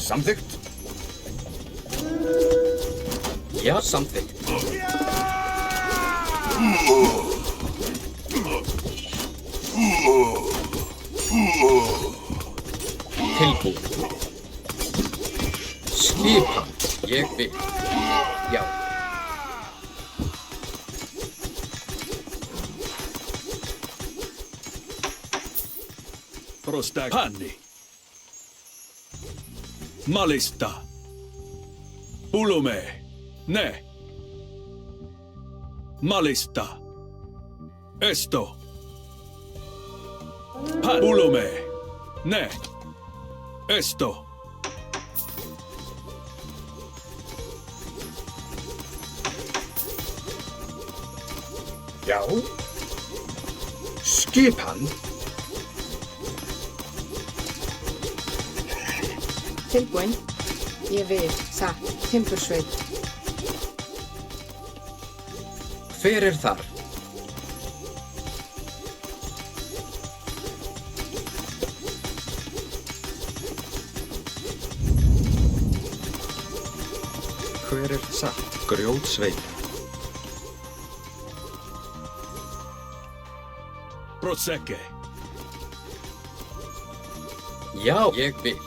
F: Samþykkt.
J: Já, samþykkt. Tilbúin. Skipan. Ég vil. Já.
E: Prostagmani. Malista. Ulume. Ne. Malista. Esto. Ulume. Ne. Esto.
F: Já. Skipan.
H: Tilbúin. Ég vil. Satt. Timbursveit.
J: Hver þar? Hver satt? Grjótsveit.
E: Prosecke.
J: Já, ég vil.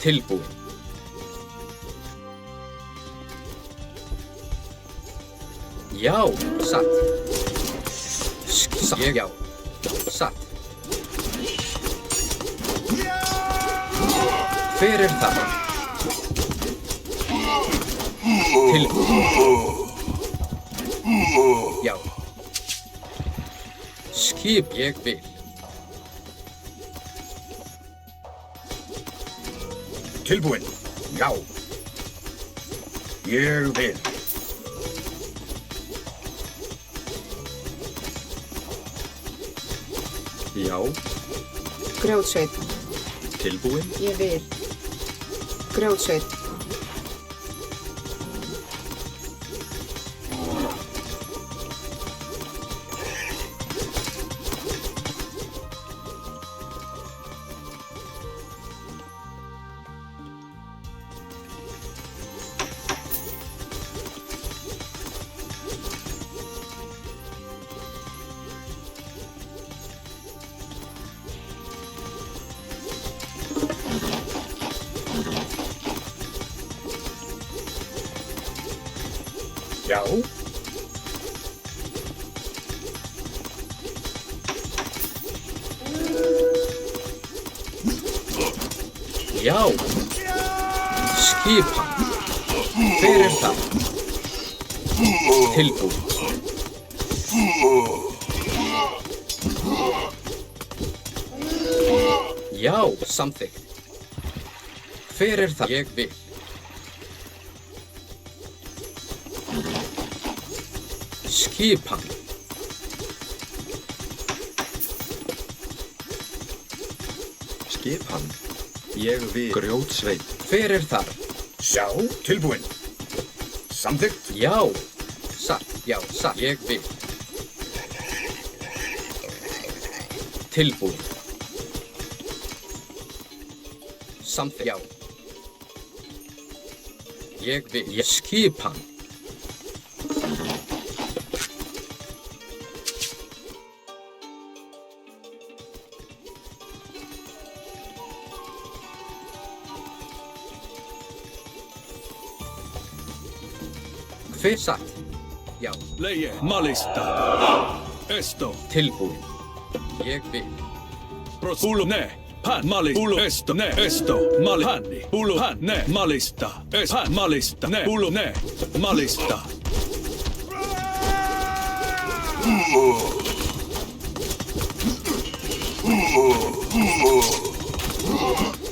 J: Tilbúin. Já, satt. Satt. Já, satt. Hver það? Tilbúin. Já. Skip ég vil.
F: Tilbúin. Já. Ég vil.
J: Já.
H: Grjótsveit.
J: Tilbúin.
H: Ég vil. Grjótsveit.
F: Já.
J: Já. Skipan. Hver það? Tilbúin. Já, samþykkt. Hver það? Ég vil. Skipan. Skipan. Ég vil. Grjótsveit. Hver þar?
F: Sjá. Tilbúin. Samþykkt.
J: Já. Satt. Já, satt. Ég vil. Tilbúin. Samþykkt. Já. Ég vil. Skipan. Hver satt? Já.
E: Leie. Malista. Esto.
J: Tilbúin. Ég vil.
E: Ulume. pan, mali, ulu, esto, ne, esto, mali, panni, ulu, pan, ne, malista, es, pan, malista, ne, ulu, ne, malista.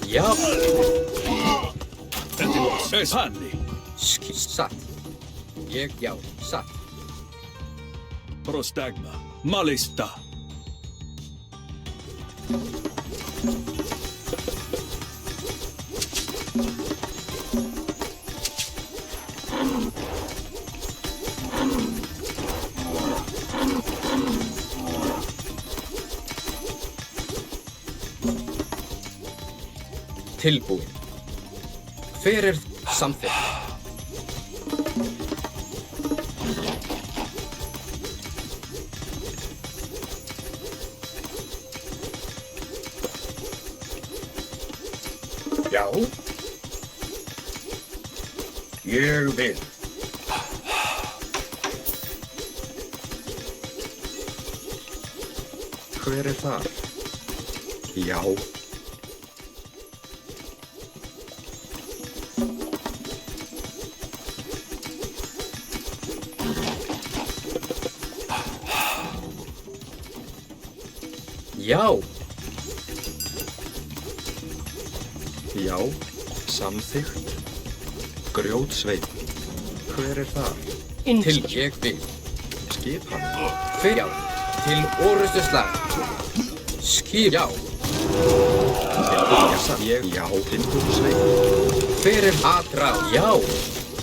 J: Ja.
E: Es, panni.
J: Satt. Já, satt.
E: Prostagma, malista.
J: Tilbúin. Hver samþykkt?
F: Já. Ég vil.
J: Hver þar?
F: Já.
J: Já.
F: Já. Samþykkt. Grjótsveinn. Hver þar?
J: Til ég vil.
F: Skipan.
J: Hver já. Til orrustuslag. Skip já.
F: Ég já. Timbursveinn.
J: Hver atrá? Já.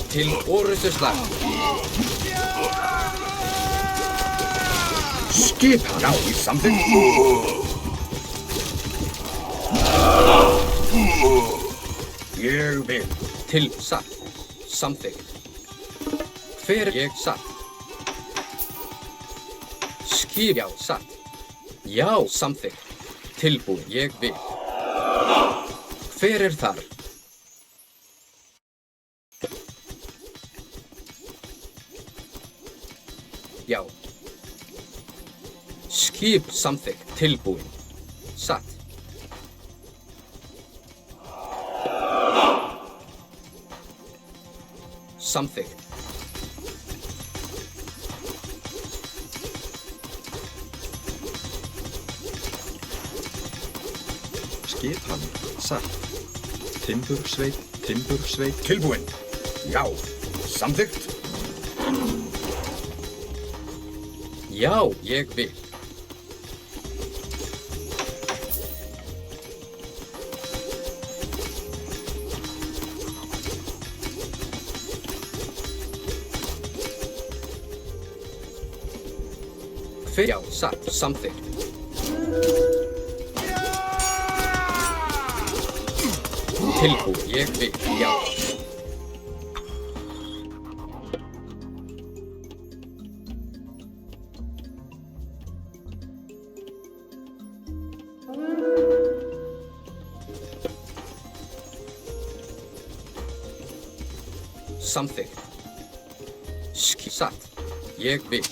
J: Til orrustuslag.
F: Skipan. Já, samþykkt. Ég vil.
J: Til satt. Samþykkt. Hver ég satt. Skip já, satt. Já, samþykkt. Tilbúin, ég vil. Hver þar? Já. Skip samþykkt. Tilbúin. Satt. Samþykkt.
F: Skipan. Satt. Timbursveinn. Tilbúin. Já. Samþykkt.
J: Já, ég vil. Hver já, satt, samþykkt. Tilbúin, ég vil, já. Samþykkt. Satt, ég vil.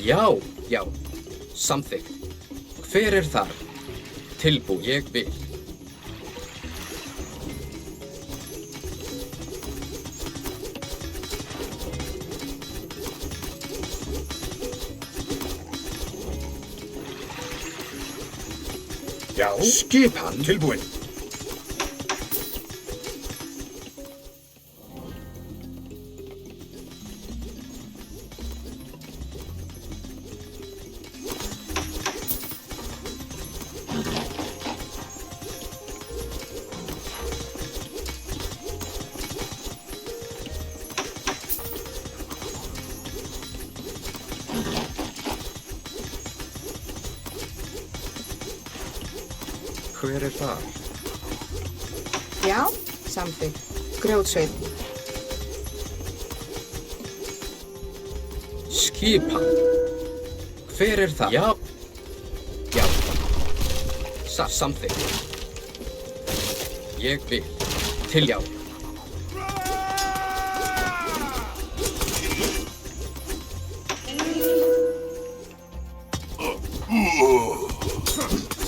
J: Já, já, samþykkt. Hver þar? Tilbúin, ég vil.
F: Já. Skipan. Tilbúin. Hver þar?
H: Já, samþykkt. Grjótsveinn.
J: Skipan. Hver þar? Já. Já. Samþykkt. Ég vil. Til já.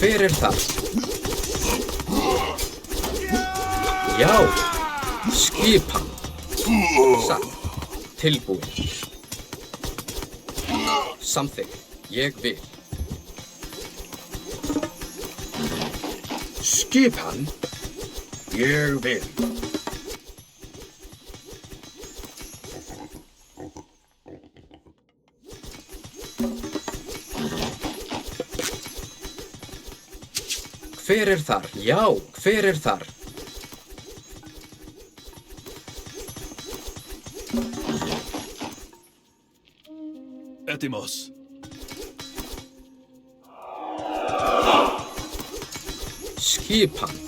J: Hver Hver þar? Já. Skipan. Satt. Tilbúin. Samþykkt. Ég vil.
F: Skipan. Ég vil.
J: Hver þar? Já, hver þar?
E: Etimos.
J: Skipan.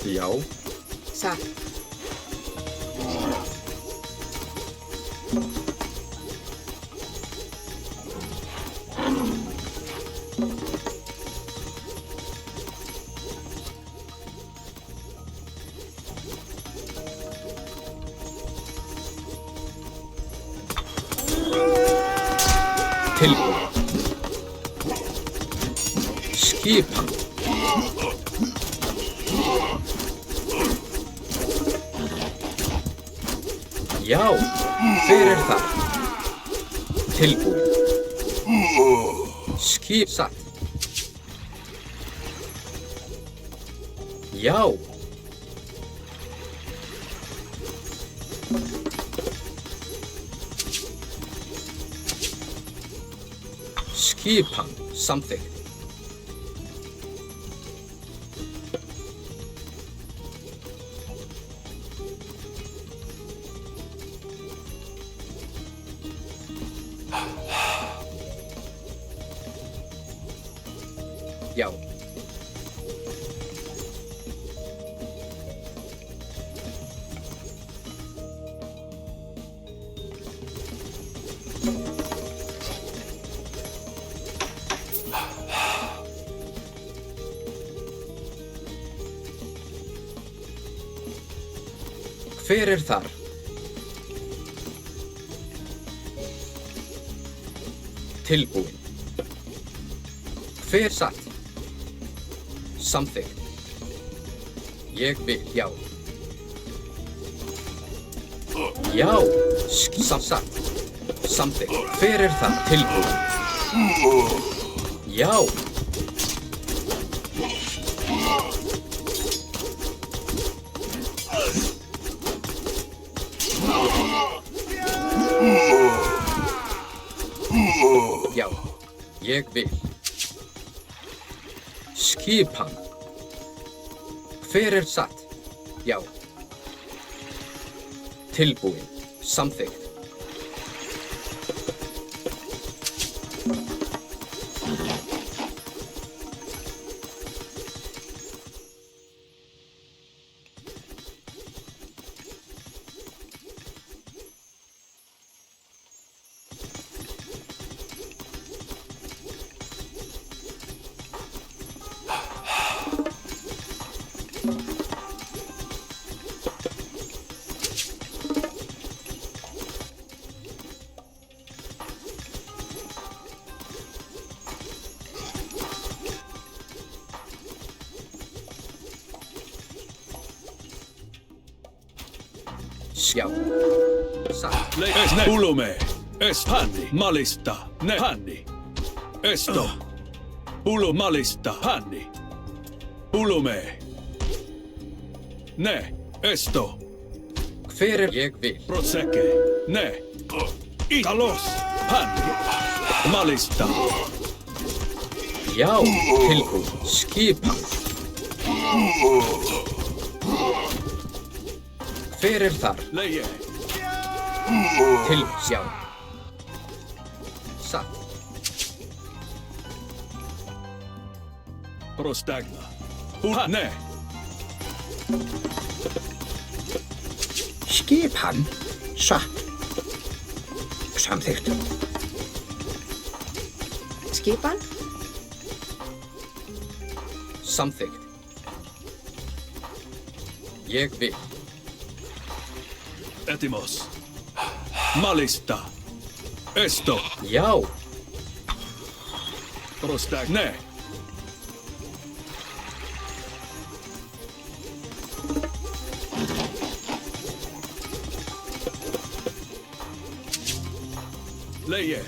J: Já.
H: Satt.
J: Tilbúin. Skipan. Já, hver þar? Tilbúin. Skip satt. Já. Skipan samþykkt. Já. Hver þar? Tilbúin. Hver satt? Samþykkt. Ég vil, já. Já, satt. Samþykkt. Hver þar? Tilbúin. Já. Já, ég vil. Skipan. Hver satt? Já. Tilbúin. Samþykkt. Ja. Satt.
E: Ulume. Hanni. Malista. Ne. Hanni. Esto. Ulu malista. Hanni. Ulume. Ne. Esto.
J: Hver ég vil.
E: Proseke. Ne. Italos. Hanni. Malista.
J: Já, tilbúin. Skipan. Hver þar?
E: Leie.
J: Til, já. Satt.
E: Prostagna. Ne.
F: Skipan. Satt. Samþykkt.
H: Skipan.
J: Samþykkt. Ég vil.
E: Etimos. Malista. Esto.
J: Já.
E: Prostak. Nei. Leie.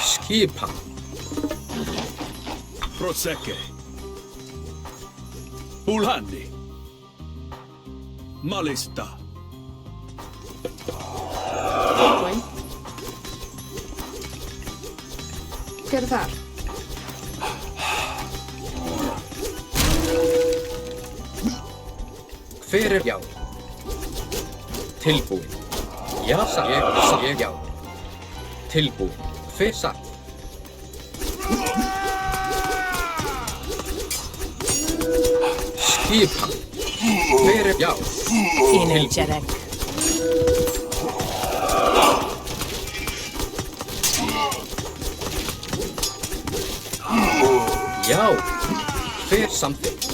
J: Skipan.
E: Proseke. Pulhanni. Malista.
H: Tilbúin. Hver er þar?
J: Hver er já? Tilbúin. Já, ég já. Tilbúin. Hver satt? Skipan. Hver er já?
K: Energetic.
J: Já. Hver samþykkt?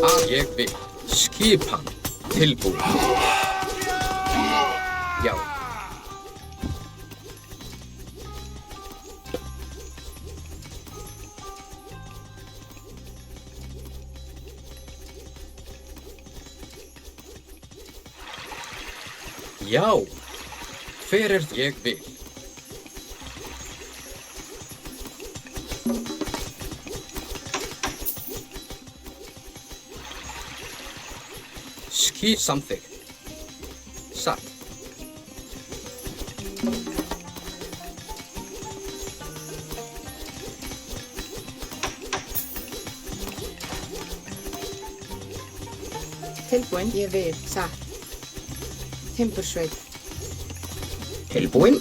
J: Að ég vil. Skipan. Tilbúin. Já. Já. Hver er ég vil? Samþykkt. Satt.
H: Tilbúin. Ég vil. Satt. Timbursveit.
F: Tilbúin.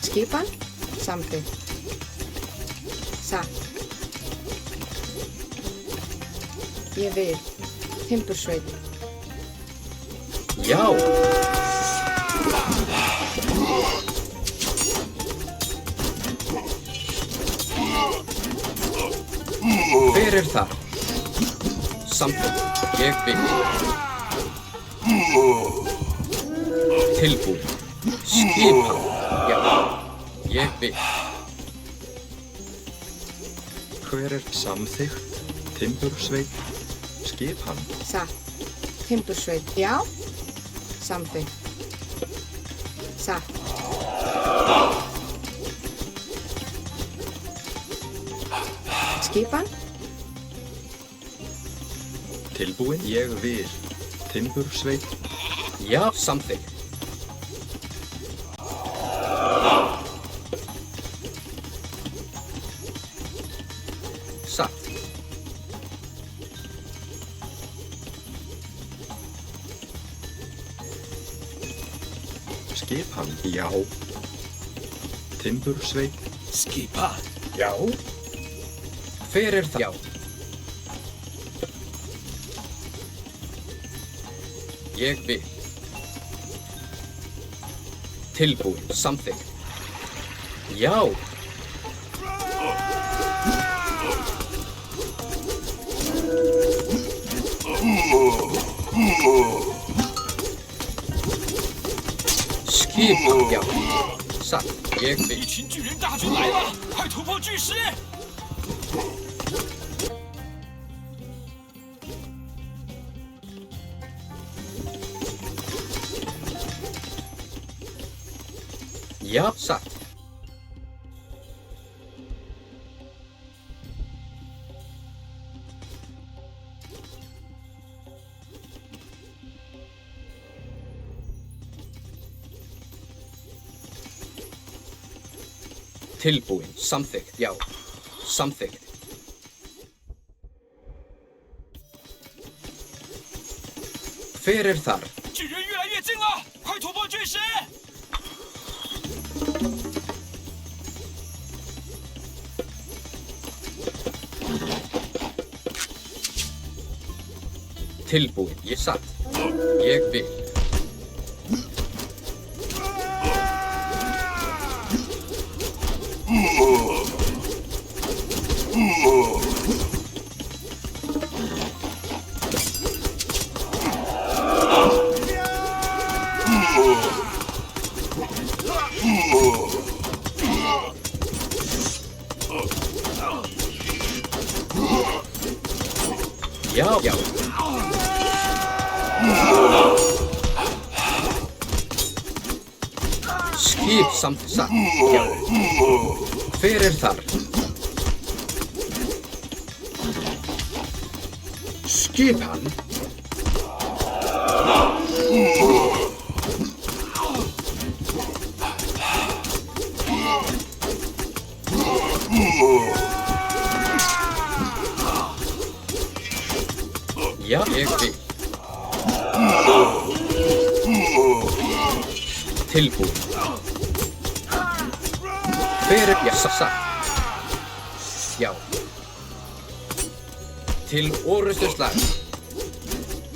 H: Skipan. Samþykkt. Satt. Ég vil. Timbursveit.
J: Já. Hver er það? Samþykkt. Ég vil. Tilbúin. Skipan. Já. Ég vil.
L: Hver er samþykkt? Timbursveit. Skipan.
H: Satt. Timbursveit. Já. Samþykkt. Satt. Skipan.
L: Tilbúin. Ég vil. Timbursveit.
J: Já, samþykkt. Satt.
L: Skipan. Já. Timbursveit.
E: Skipan.
F: Já.
J: Hver er það? Já. Ég vil. Tilbúin. Samþykkt. Já. Skipan. Já. Satt. Ég vil.
B: 一群巨人大军来了，快突破巨石！
J: Já, satt. Tilbúin. Samþykkt. Já. Samþykkt. Hver er þar?
B: 巨人越来越近了，快突破巨石！
J: Tilbúin. Ég satt. Ég vil. Já, já. Skip samt satt. Já. Hver þar?
F: Skipan.
J: Já, ég vil. Tilbúin. Hver já, satt. Já. Til orustuslag.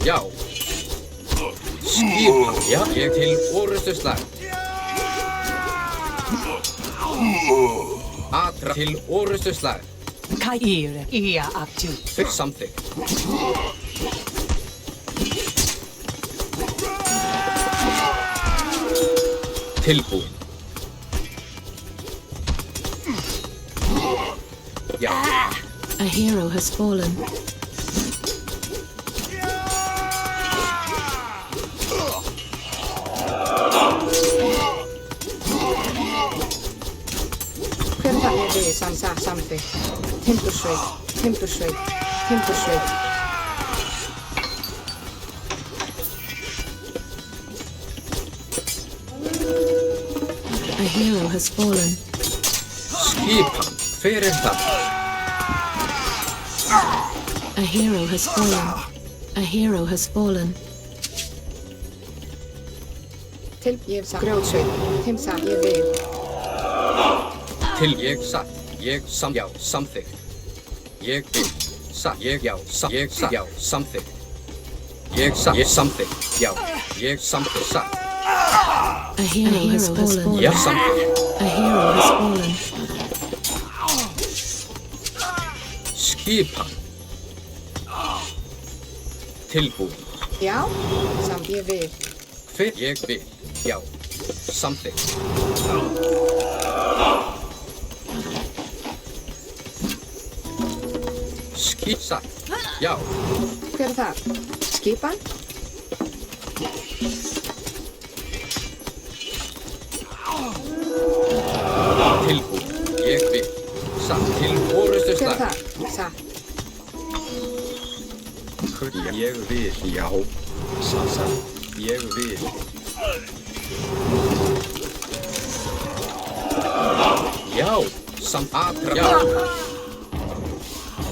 J: Já. Skipan. Já, ég til orustuslag. Atra til orustuslag.
K: Kair ia aktu.
J: Fyrr samþykk. Tilbúin. Já.
G: A hero has fallen.
H: Hver það við samþykkt? Timbursveit.
G: A hero has fallen.
J: Skipan. Hver það?
G: A hero has fallen. A hero has fallen.
H: Ég grjótsveit. Timsa, ég vil.
J: Til ég satt. Ég já, samþykkt. Ég vil. Satt. Ég já, já, samþykkt. Ég samþykkt. Já. Ég samþykkt. Satt.
G: A hero has fallen.
J: Já, samþykkt.
G: A hero has fallen.
J: Skipan. Tilbúin.
H: Já, samt ég vil.
J: Hver ég vil. Já. Samþykkt. Satt. Já.
H: Hver það? Skipan?
J: Tilbúin. Ég vil. Satt. Til orustuslag.
H: Hver það? Satt.
L: Ég vil, já. Satt. Ég vil.
J: Já. Samt atra. Já.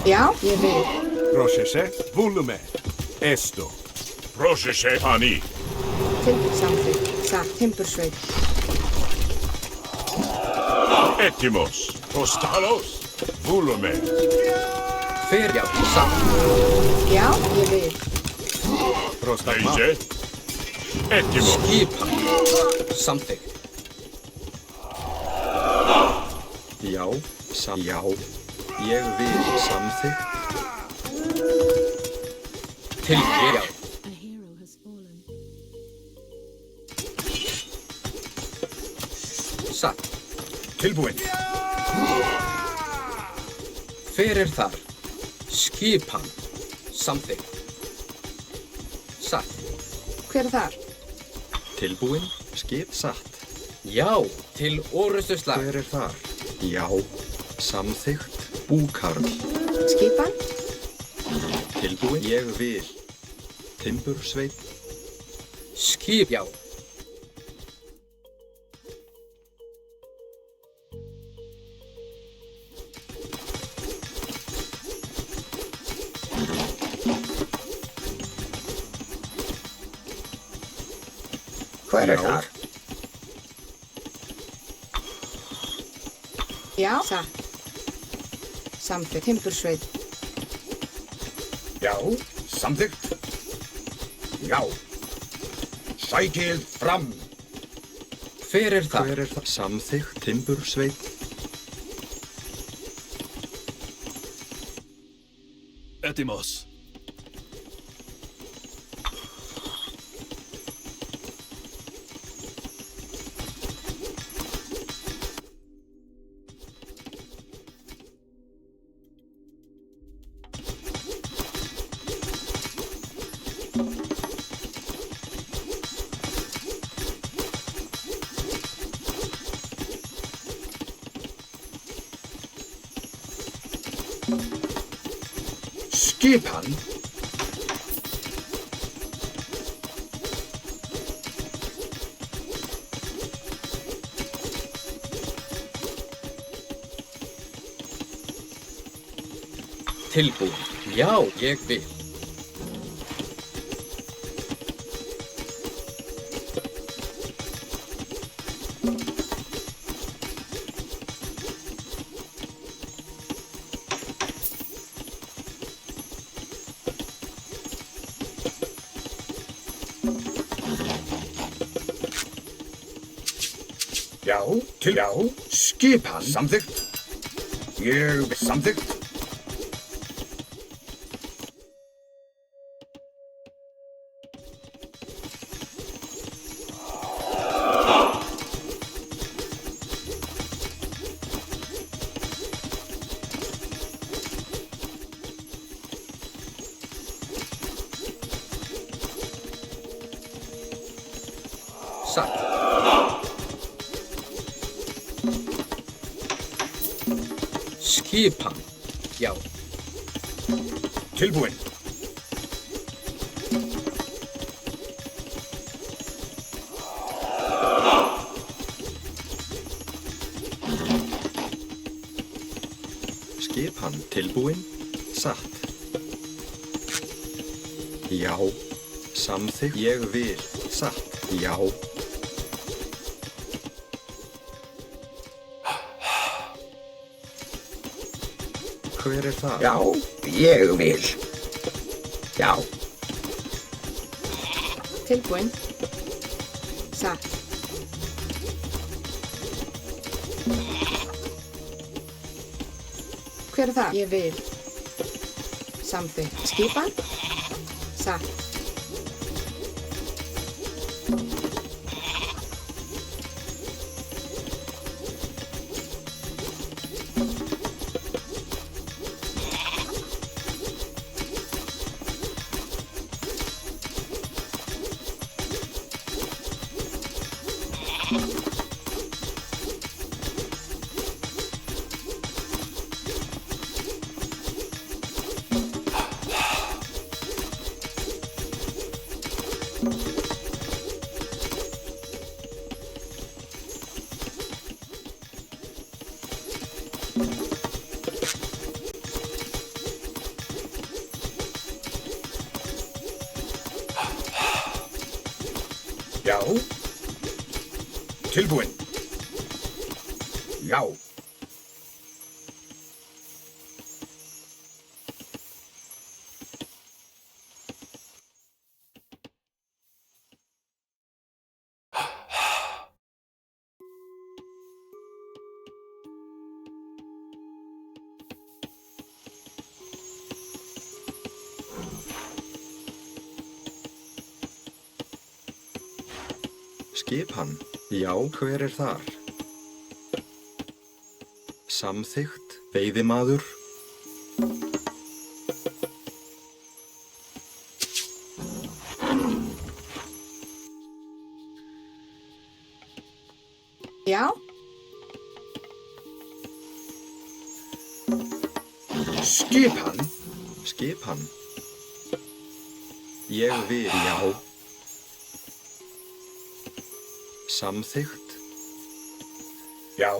H: Já, ég vil.
I: Procese volume. Esto.
D: Procese pani.
H: Samþykkt. Satt. Timbursveit.
D: Etimos. Prostalos. Volume.
J: Hver já. Satt.
H: Já, ég vil.
I: Prostagma.
D: Eise. Etimos.
J: Skipan. Samþykkt.
L: Já, já. Ég vil samþykkt.
J: Til ég já.
G: A hero has fallen.
J: Satt.
F: Tilbúin.
J: Hver þar? Skipan. Samþykkt. Satt.
H: Hver þar?
L: Tilbúin, skip satt.
J: Já. Til orustuslag.
L: Hver þar? Já, samþykkt. Búkarl.
H: Skipan?
L: Tilbúin, ég vil. Timbursveit.
J: Skip já.
F: Hver þar?
H: Já, satt. Samþykkt. Timbursveit.
F: Já, samþykkt. Já. Sækið fram.
J: Hver það?
L: Hver það? Samþykkt. Timbursveit.
E: Etimos.
F: Skipan.
J: Tilbúin. Já, ég vil.
F: Já, skipan. Samþykkt. Ég samþykkt.
J: Satt. Skipan. Já.
F: Tilbúin.
L: Skipan tilbúin. Satt. Já. Samþykkt. Ég vil. Satt. Já. Hver er það?
F: Já, ég vil. Já.
H: Tilbúin. Satt. Hver er það? Ég vil. Samþykkt. Skipan. Satt.
F: Já. Tilbúin. Já.
L: Skipan. Já, hver er þar? Samþykkt. Veiðimaður.
H: Já.
F: Skipan.
L: Skipan. Ég vil. Já. Samþykkt.
F: Já.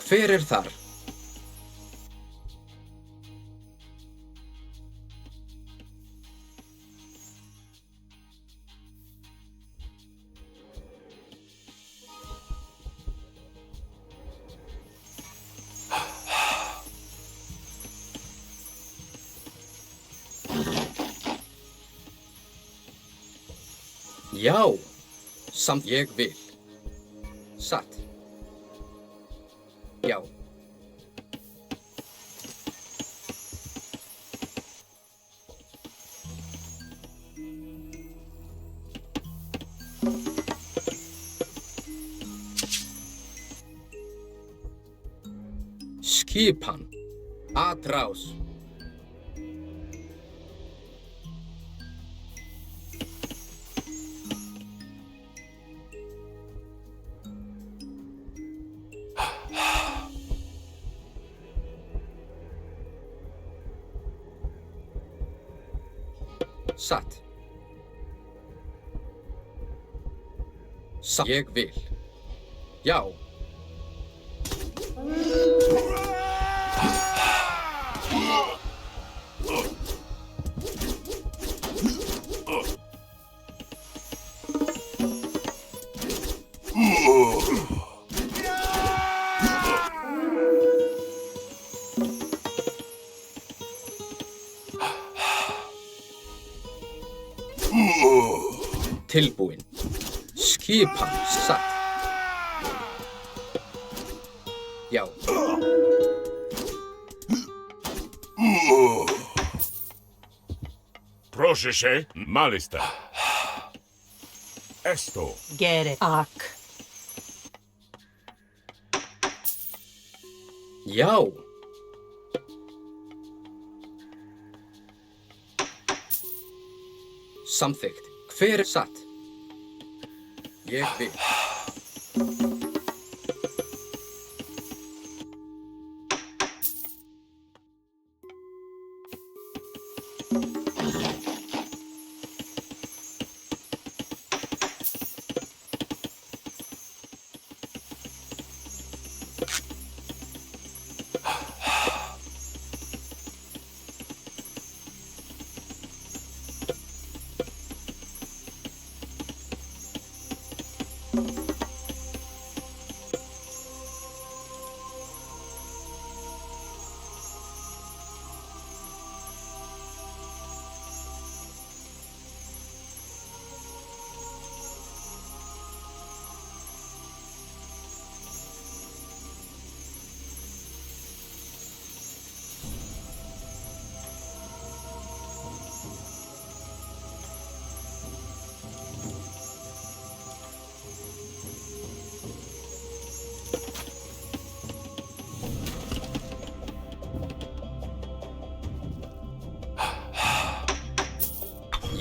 J: Hver er þar? Já, samt ég vil. Satt. Já. Skipan. Atrás. Satt. Ég vil. Já. Tilbúin. Skipan satt. Já.
D: Proszę malista. Esto.
K: Get it. Ak.
J: Já. Samþykkt. Hver er satt? Ég vil.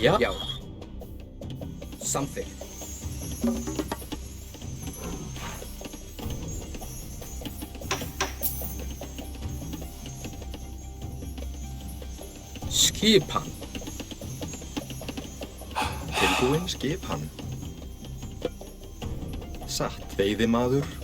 J: Já. Já. Samþykkt. Skipan.
L: Tilbúin skipan. Satt. Veiðimaður.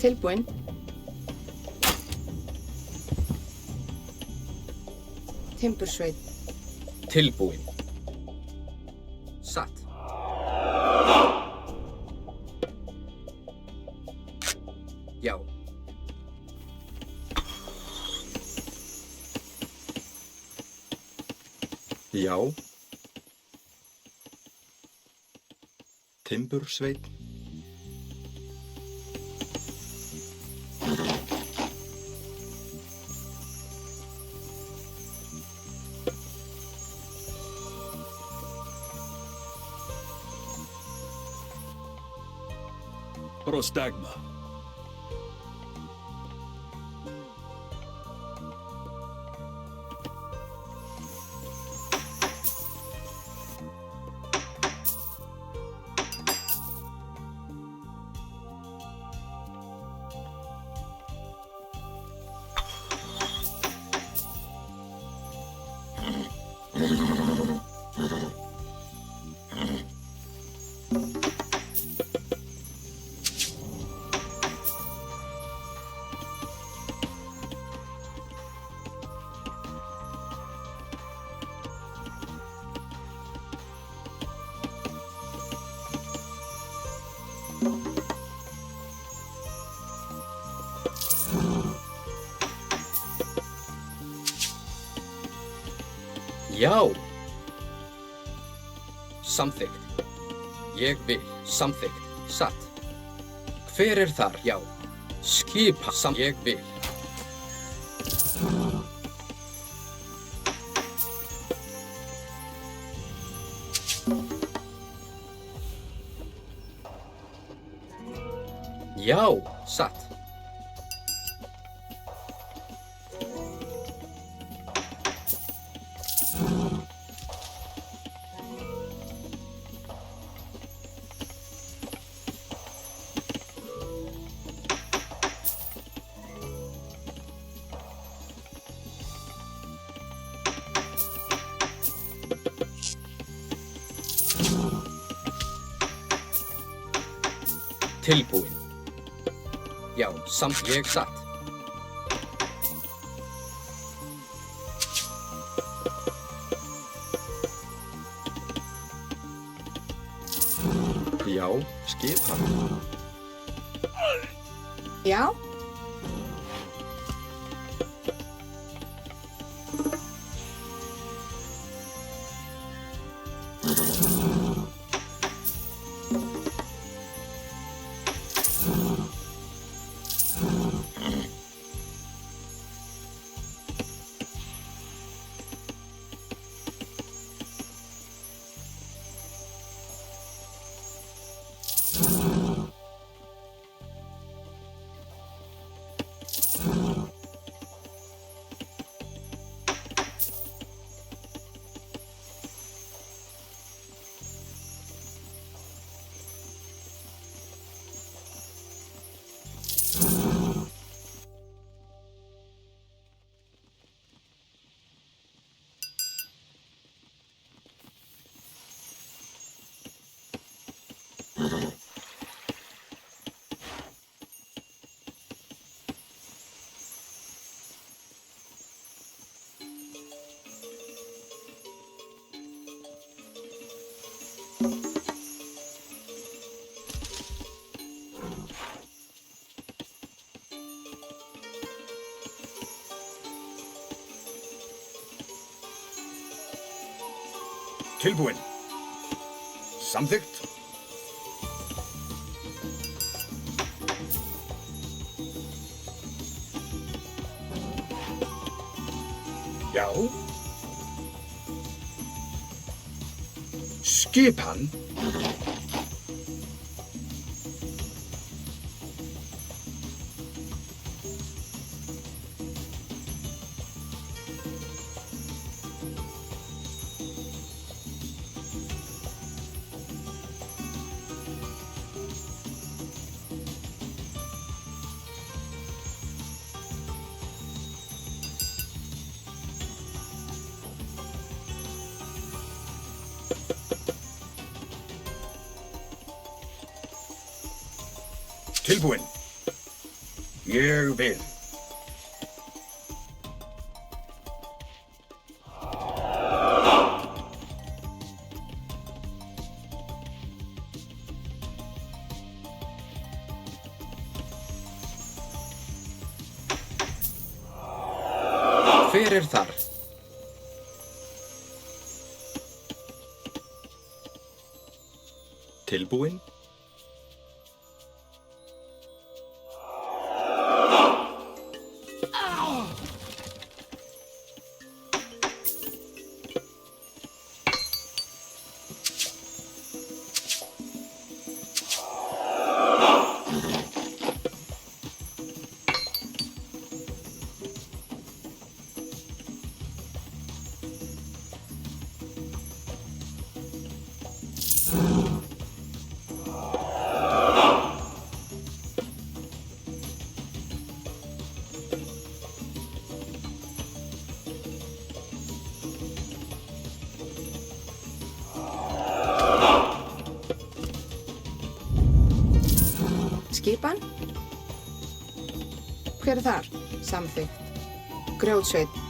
H: Tilbúin. Timbursveit.
J: Tilbúin. Satt. Já.
L: Já. Timbursveit.
E: Prostagma.
J: Já. Samþykkt. Ég vil. Samþykkt. Satt. Hver þar? Já. Skipa. Ég vil. Já. Satt. Tilbúin. Já, samt ég satt.
L: Já, skipan.
H: Já.
F: Tilbúin. Samþykkt. Já. Skipan. Tilbúin. Ég vil.
J: Hver þar?
L: Tilbúin.
H: Skipan. Hver þar? Samþykkt. Grjótsveinn.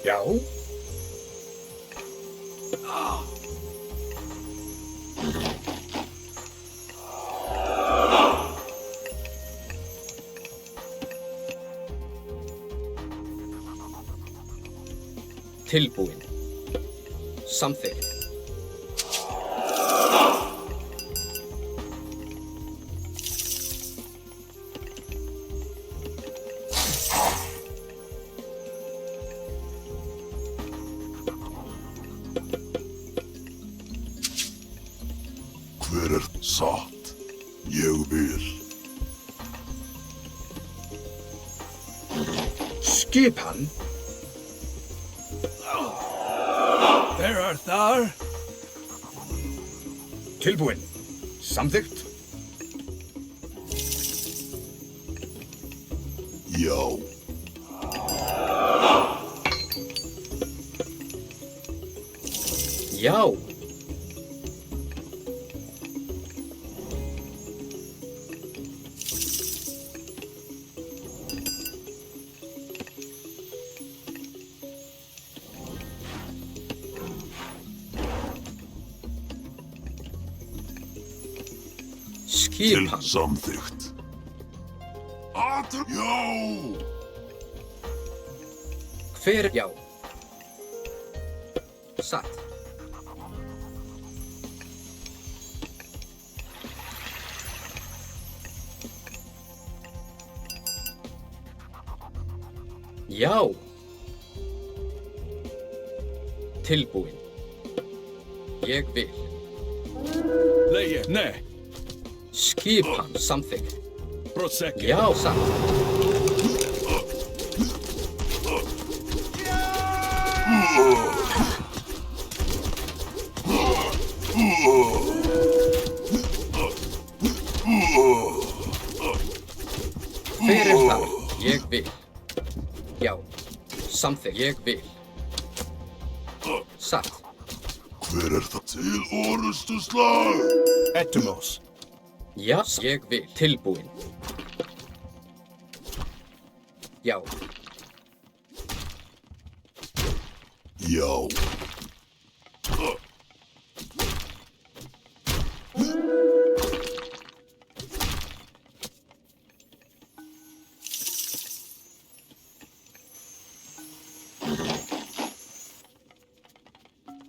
F: Já.
J: Tilbúin. Samþykkt.
A: Hver satt? Ég vil.
F: Skipan.
E: Hver þar?
F: Tilbúin. Samþykkt.
A: Já.
J: Já. Skipan.
A: Samþykkt. Já.
J: Hver? Já. Satt. Já. Tilbúin. Ég vil.
E: Leie. Nei.
J: Skipan. Samþykkt.
E: Prosecco.
J: Já, satt. Hver það? Ég vil. Já. Samþykkt. Ég vil. Satt.
A: Hver það til orustu slag?
I: Etymos.
J: Já, ég vil. Tilbúin. Já.
A: Já.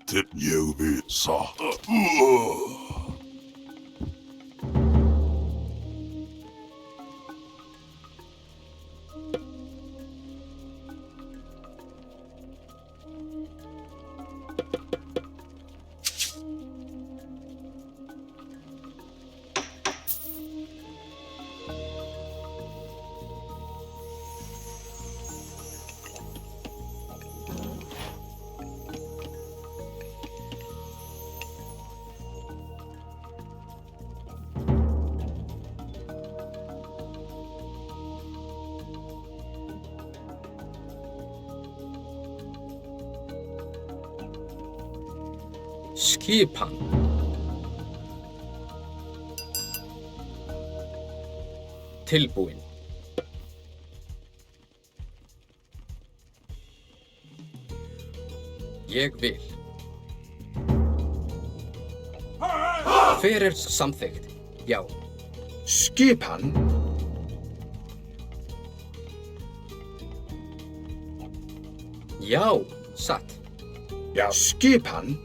A: Til ég vil satt.
J: Skipan. Tilbúin. Ég vil. Hver samþykkt? Já.
F: Skipan.
J: Já, satt.
F: Já, skipan.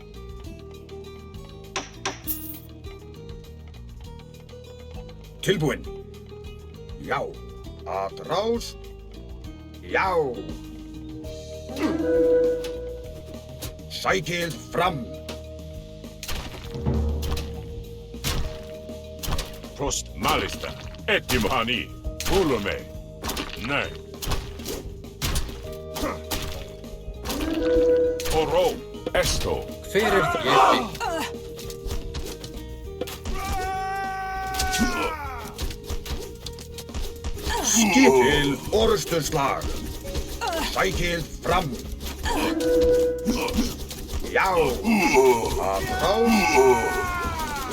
F: Tilbúin. Já. Atrás. Já. Sækið fram.
D: Prost malista. Ettimhani. Ulume. Nej. Oro. Esto.
J: Hver ég vil.
F: Skip til orrustuslag. Sækið fram. Já. Atrás.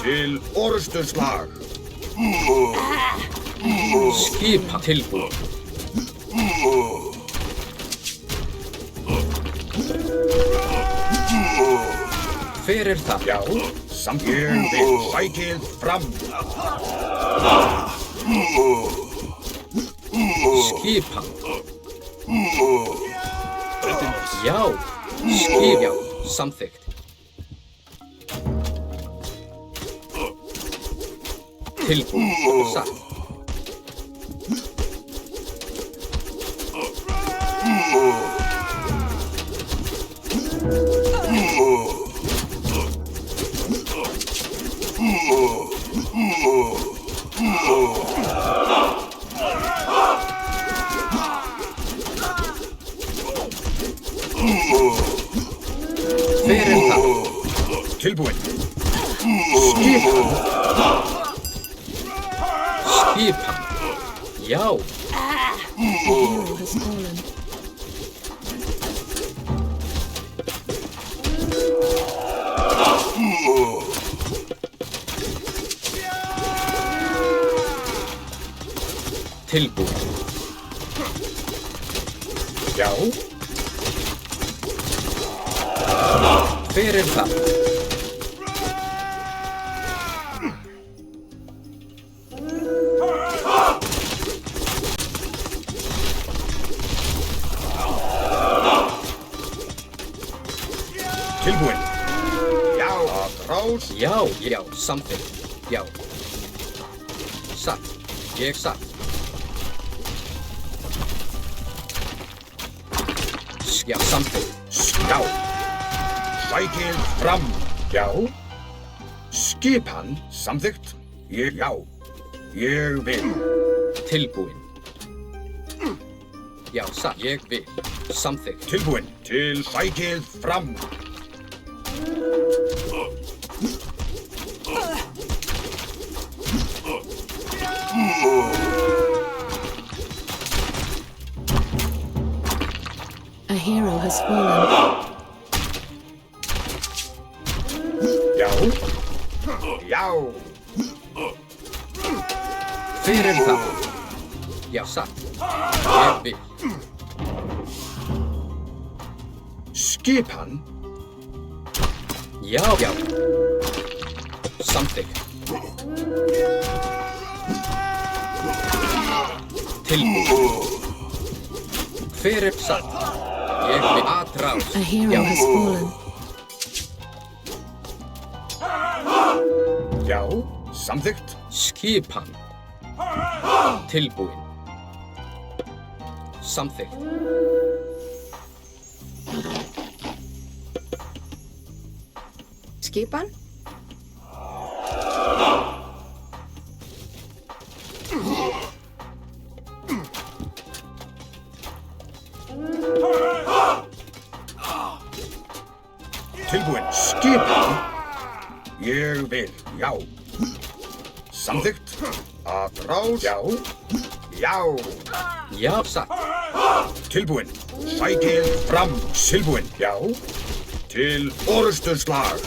F: Til orrustuslag.
J: Skipa tilbúin. Hver það?
F: Já, samt ég vil sækið fram.
J: Skipan. Já, skip, já, samþykkt. Tilbúin, satt. Hver það?
F: Tilbúin. Skipan.
J: Skipan. Já.
G: A hero has fallen.
J: Tilbúin.
F: Já.
J: Hver það?
F: Tilbúin. Já, atrás.
J: Já, já, samþykkt. Já. Satt. Ég satt. Já, samþykkt.
F: Já. Sækið fram. Já. Skipan samþykkt. Já. Ég vil.
J: Tilbúin. Já, satt. Ég vil. Samþykkt.
F: Tilbúin. Til sækið fram.
G: A hero has fallen.
F: Já. Já.
J: Hver það? Já, satt. Ég vil.
F: Skipan.
J: Já, já. Samþykkt. Tilbúin. Hver satt? Ég vil atrás.
G: A hero has fallen.
F: Já. Samþykkt.
J: Skipan. Tilbúin. Samþykkt.
H: Skipan.
F: Tilbúin. Skipan. Ég vil. Já. Samþykkt. Atrás. Já. Já.
J: Já, satt.
F: Tilbúin. Sækið fram. Tilbúin. Já. Til orrustuslag.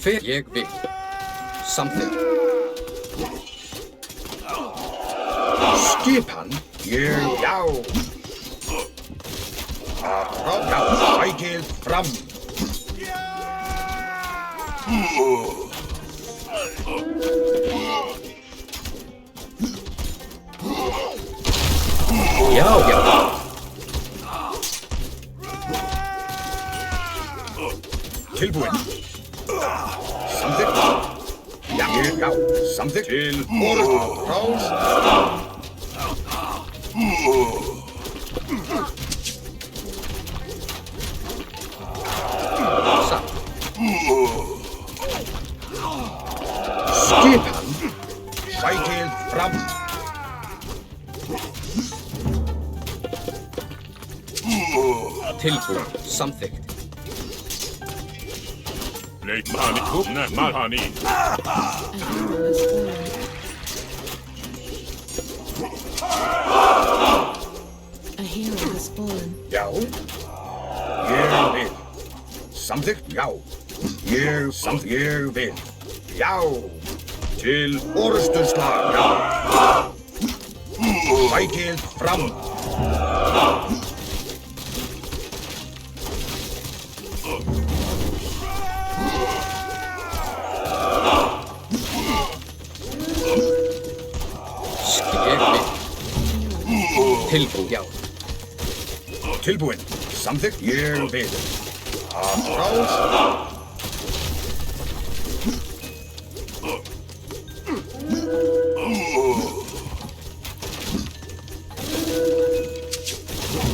J: Hver ég vil. Samþykkt.
F: Skipan. Já. Já, sækið fram.
J: Já, já.
F: Tilbúin. Samþykkt. Já, samþykkt. Til orustu. Rás.
J: Satt.
F: Skipan. Sækið fram.
J: Tilbúin. Samþykkt.
D: Leit Mani, Mani.
G: A hero has fallen.
F: Já. Ég vil. Samþykkt. Já. Ég vil. Já. Til orustu slag. Já. Sækið fram.
J: Tilbúin. Já.
F: Tilbúin. Samþykkt. Ég vil. Rás.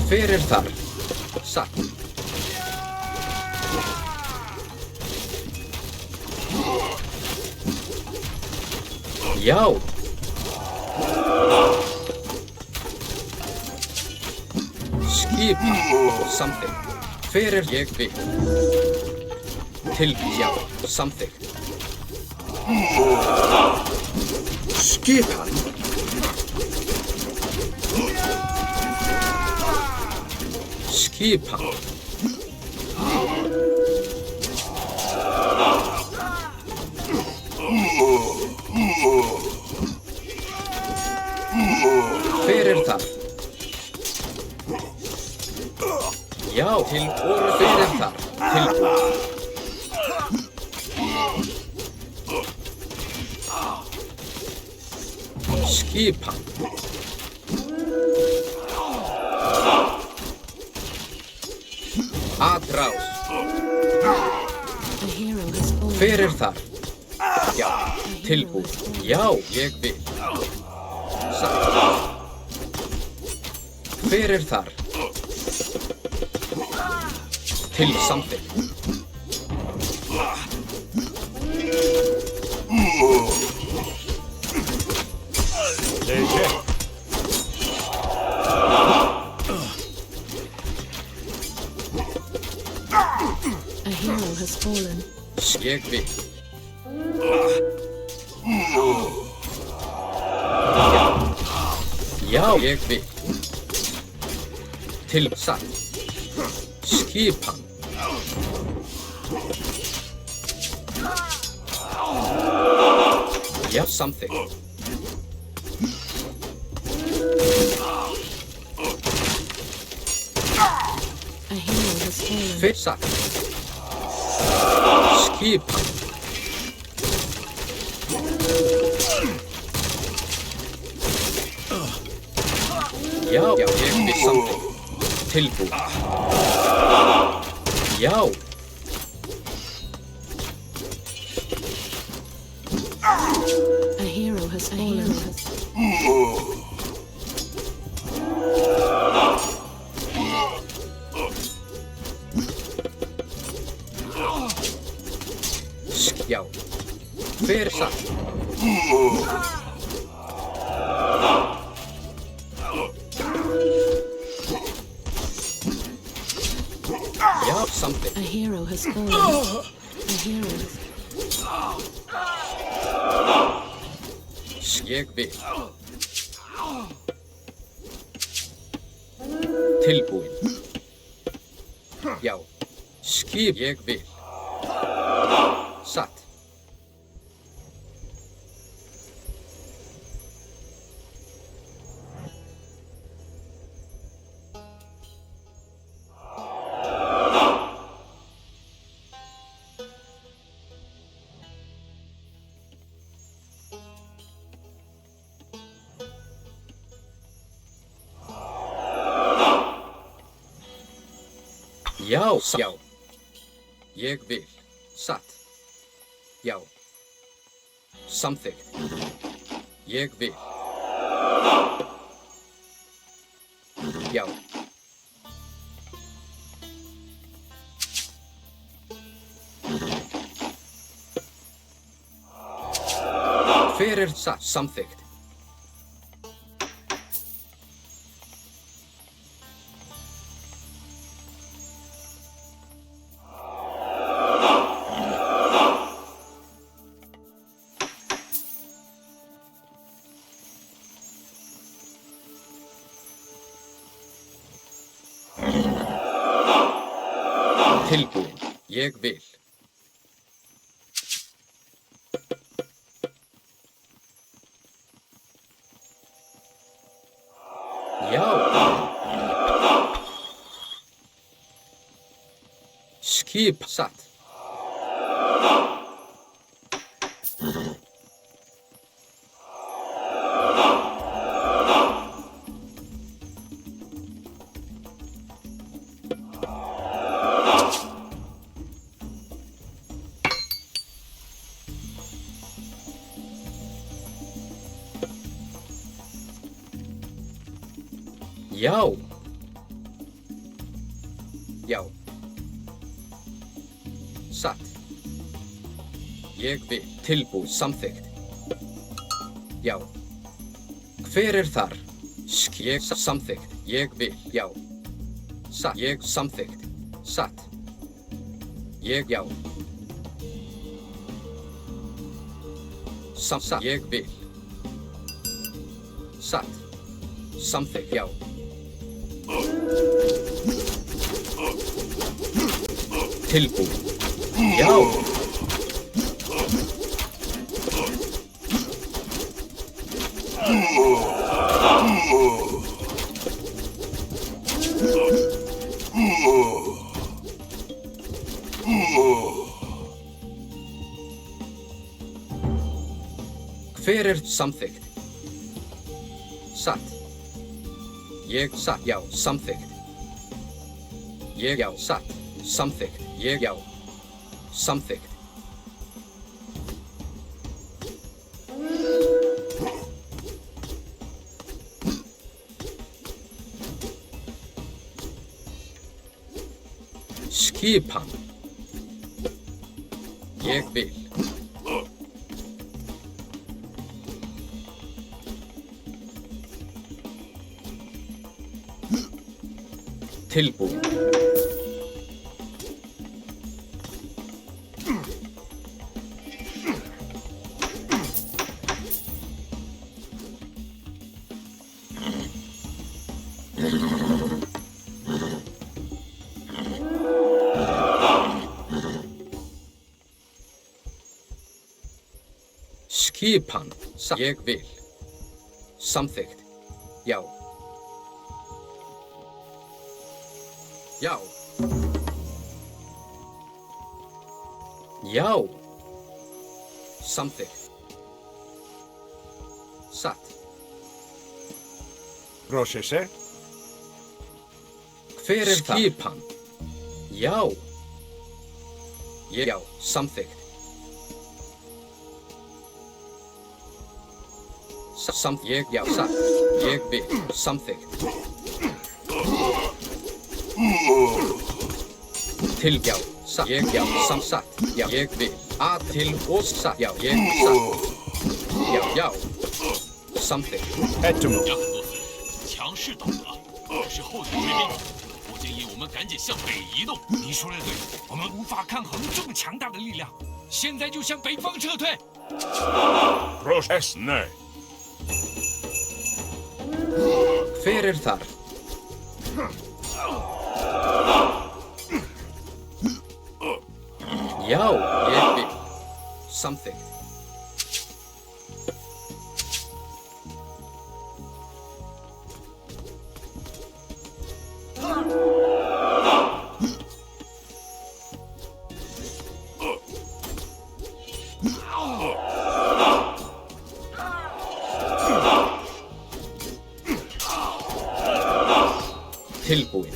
J: Fyrir þar. Satt. Já. Skipan. Samþykkt. Fyrir ég vil. Já. Samþykkt.
F: Skipan.
J: Skipan. Fyrir þar. Já, til oru fyrir þar. Tilbúin. Skipan. Atrás.
G: A hero has fallen.
J: Fyrir þar. Já, tilbúin. Já, ég vil. Satt. Fyrir þar. Til samþykkt.
G: A hero has fallen.
J: Ég vil. Já, ég vil. Til satt. Skipan. Já, samþykkt.
G: A hero has fallen.
J: Fyrir satt. Skipan. Já, ég vil samþykkt. Tilbúin. Já.
G: A hero has fallen.
J: Já. Fyrir satt. Já, samþykkt.
G: A hero has fallen. A hero has...
J: Ég vil. Tilbúin. Já. Skip. Ég vil. Satt. Já, já. Ég vil. Satt. Já. Samþykkt. Ég vil. Já. Hver satt? Samþykkt. Tilbúin. Ég vil. Já. Skip satt. Já. Já. Satt. Ég vil. Tilbúið. Samþykkt. Já. Hver þar? Ég samþykkt. Ég vil. Já. Satt. Ég samþykkt. Satt. Ég já. Satt. Ég vil. Satt. Samþykkt. Já. Tilbúið. Já. Hver samþykkt? Satt. Ég satt. Já. Samþykkt. Ég já. Satt. Samþykkt. Ég já. Samþykkt. Skipan. Ég vil. Tilbúin. Skipan. Ég vil. Samþykkt. Já. Já. Já. Samþykkt. Satt.
I: Πρόσεχε.
J: Hver skipan? Já. Ég já. Samþykkt. Ég já. Satt. Ég vil. Samþykkt. Til já. Satt. Ég já. Samsatt. Já. Ég vil. Að til og satt. Já. Ég satt. Já. Já. Samþykkt.
I: Ettumo.
C: 亚克多斯，强势倒了，这是后退追兵。我建议我们赶紧向北移动。
B: 你说的对，我们无法抗衡这么强大的力量，现在就向北方撤退。
D: Ναι.
J: Hver þar? Já, ég vil. Samþykkt. Tilbúin.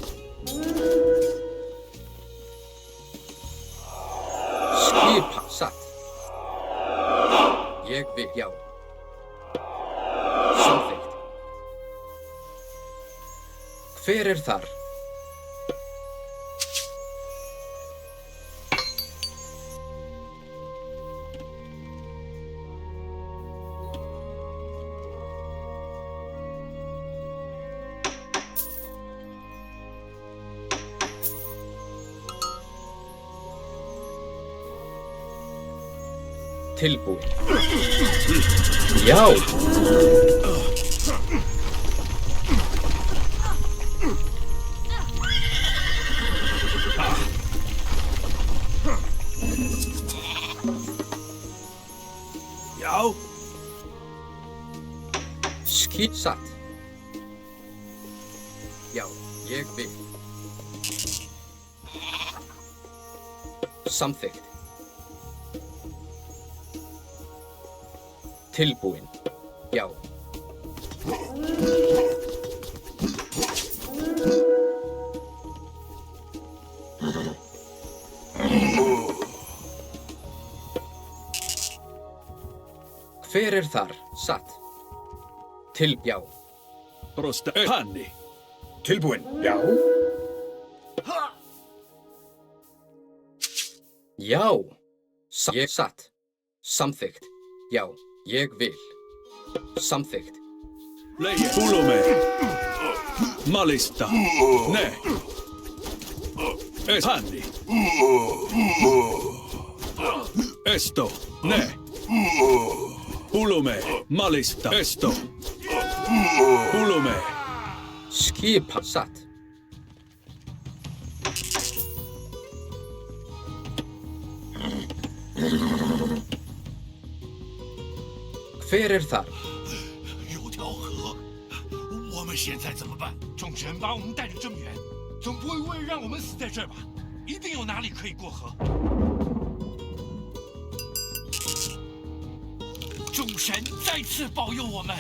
J: samþykkt. Hver þar? Tilbúin. Já.
E: Já.
J: Satt. Já, ég vil. Samþykkt. Tilbúin. Já. Hver þar? Satt. Já.
E: Prosta Hanni.
F: Tilbúin. Já.
J: Já. Ég satt. Samþykkt. Já. Ég vil. Samþykkt.
E: Leje. Pulume. Malista. Ne. Hanni. Esto. Ne. Pulume. Malista. Esto. Pulume.
J: Skipa. Satt. Hver þar?
B: 有条河，我们现在怎么办？众神把我们带着这么远，总不会为了让我们死在这儿吧？一定有哪里可以过河。众神再次保佑我们。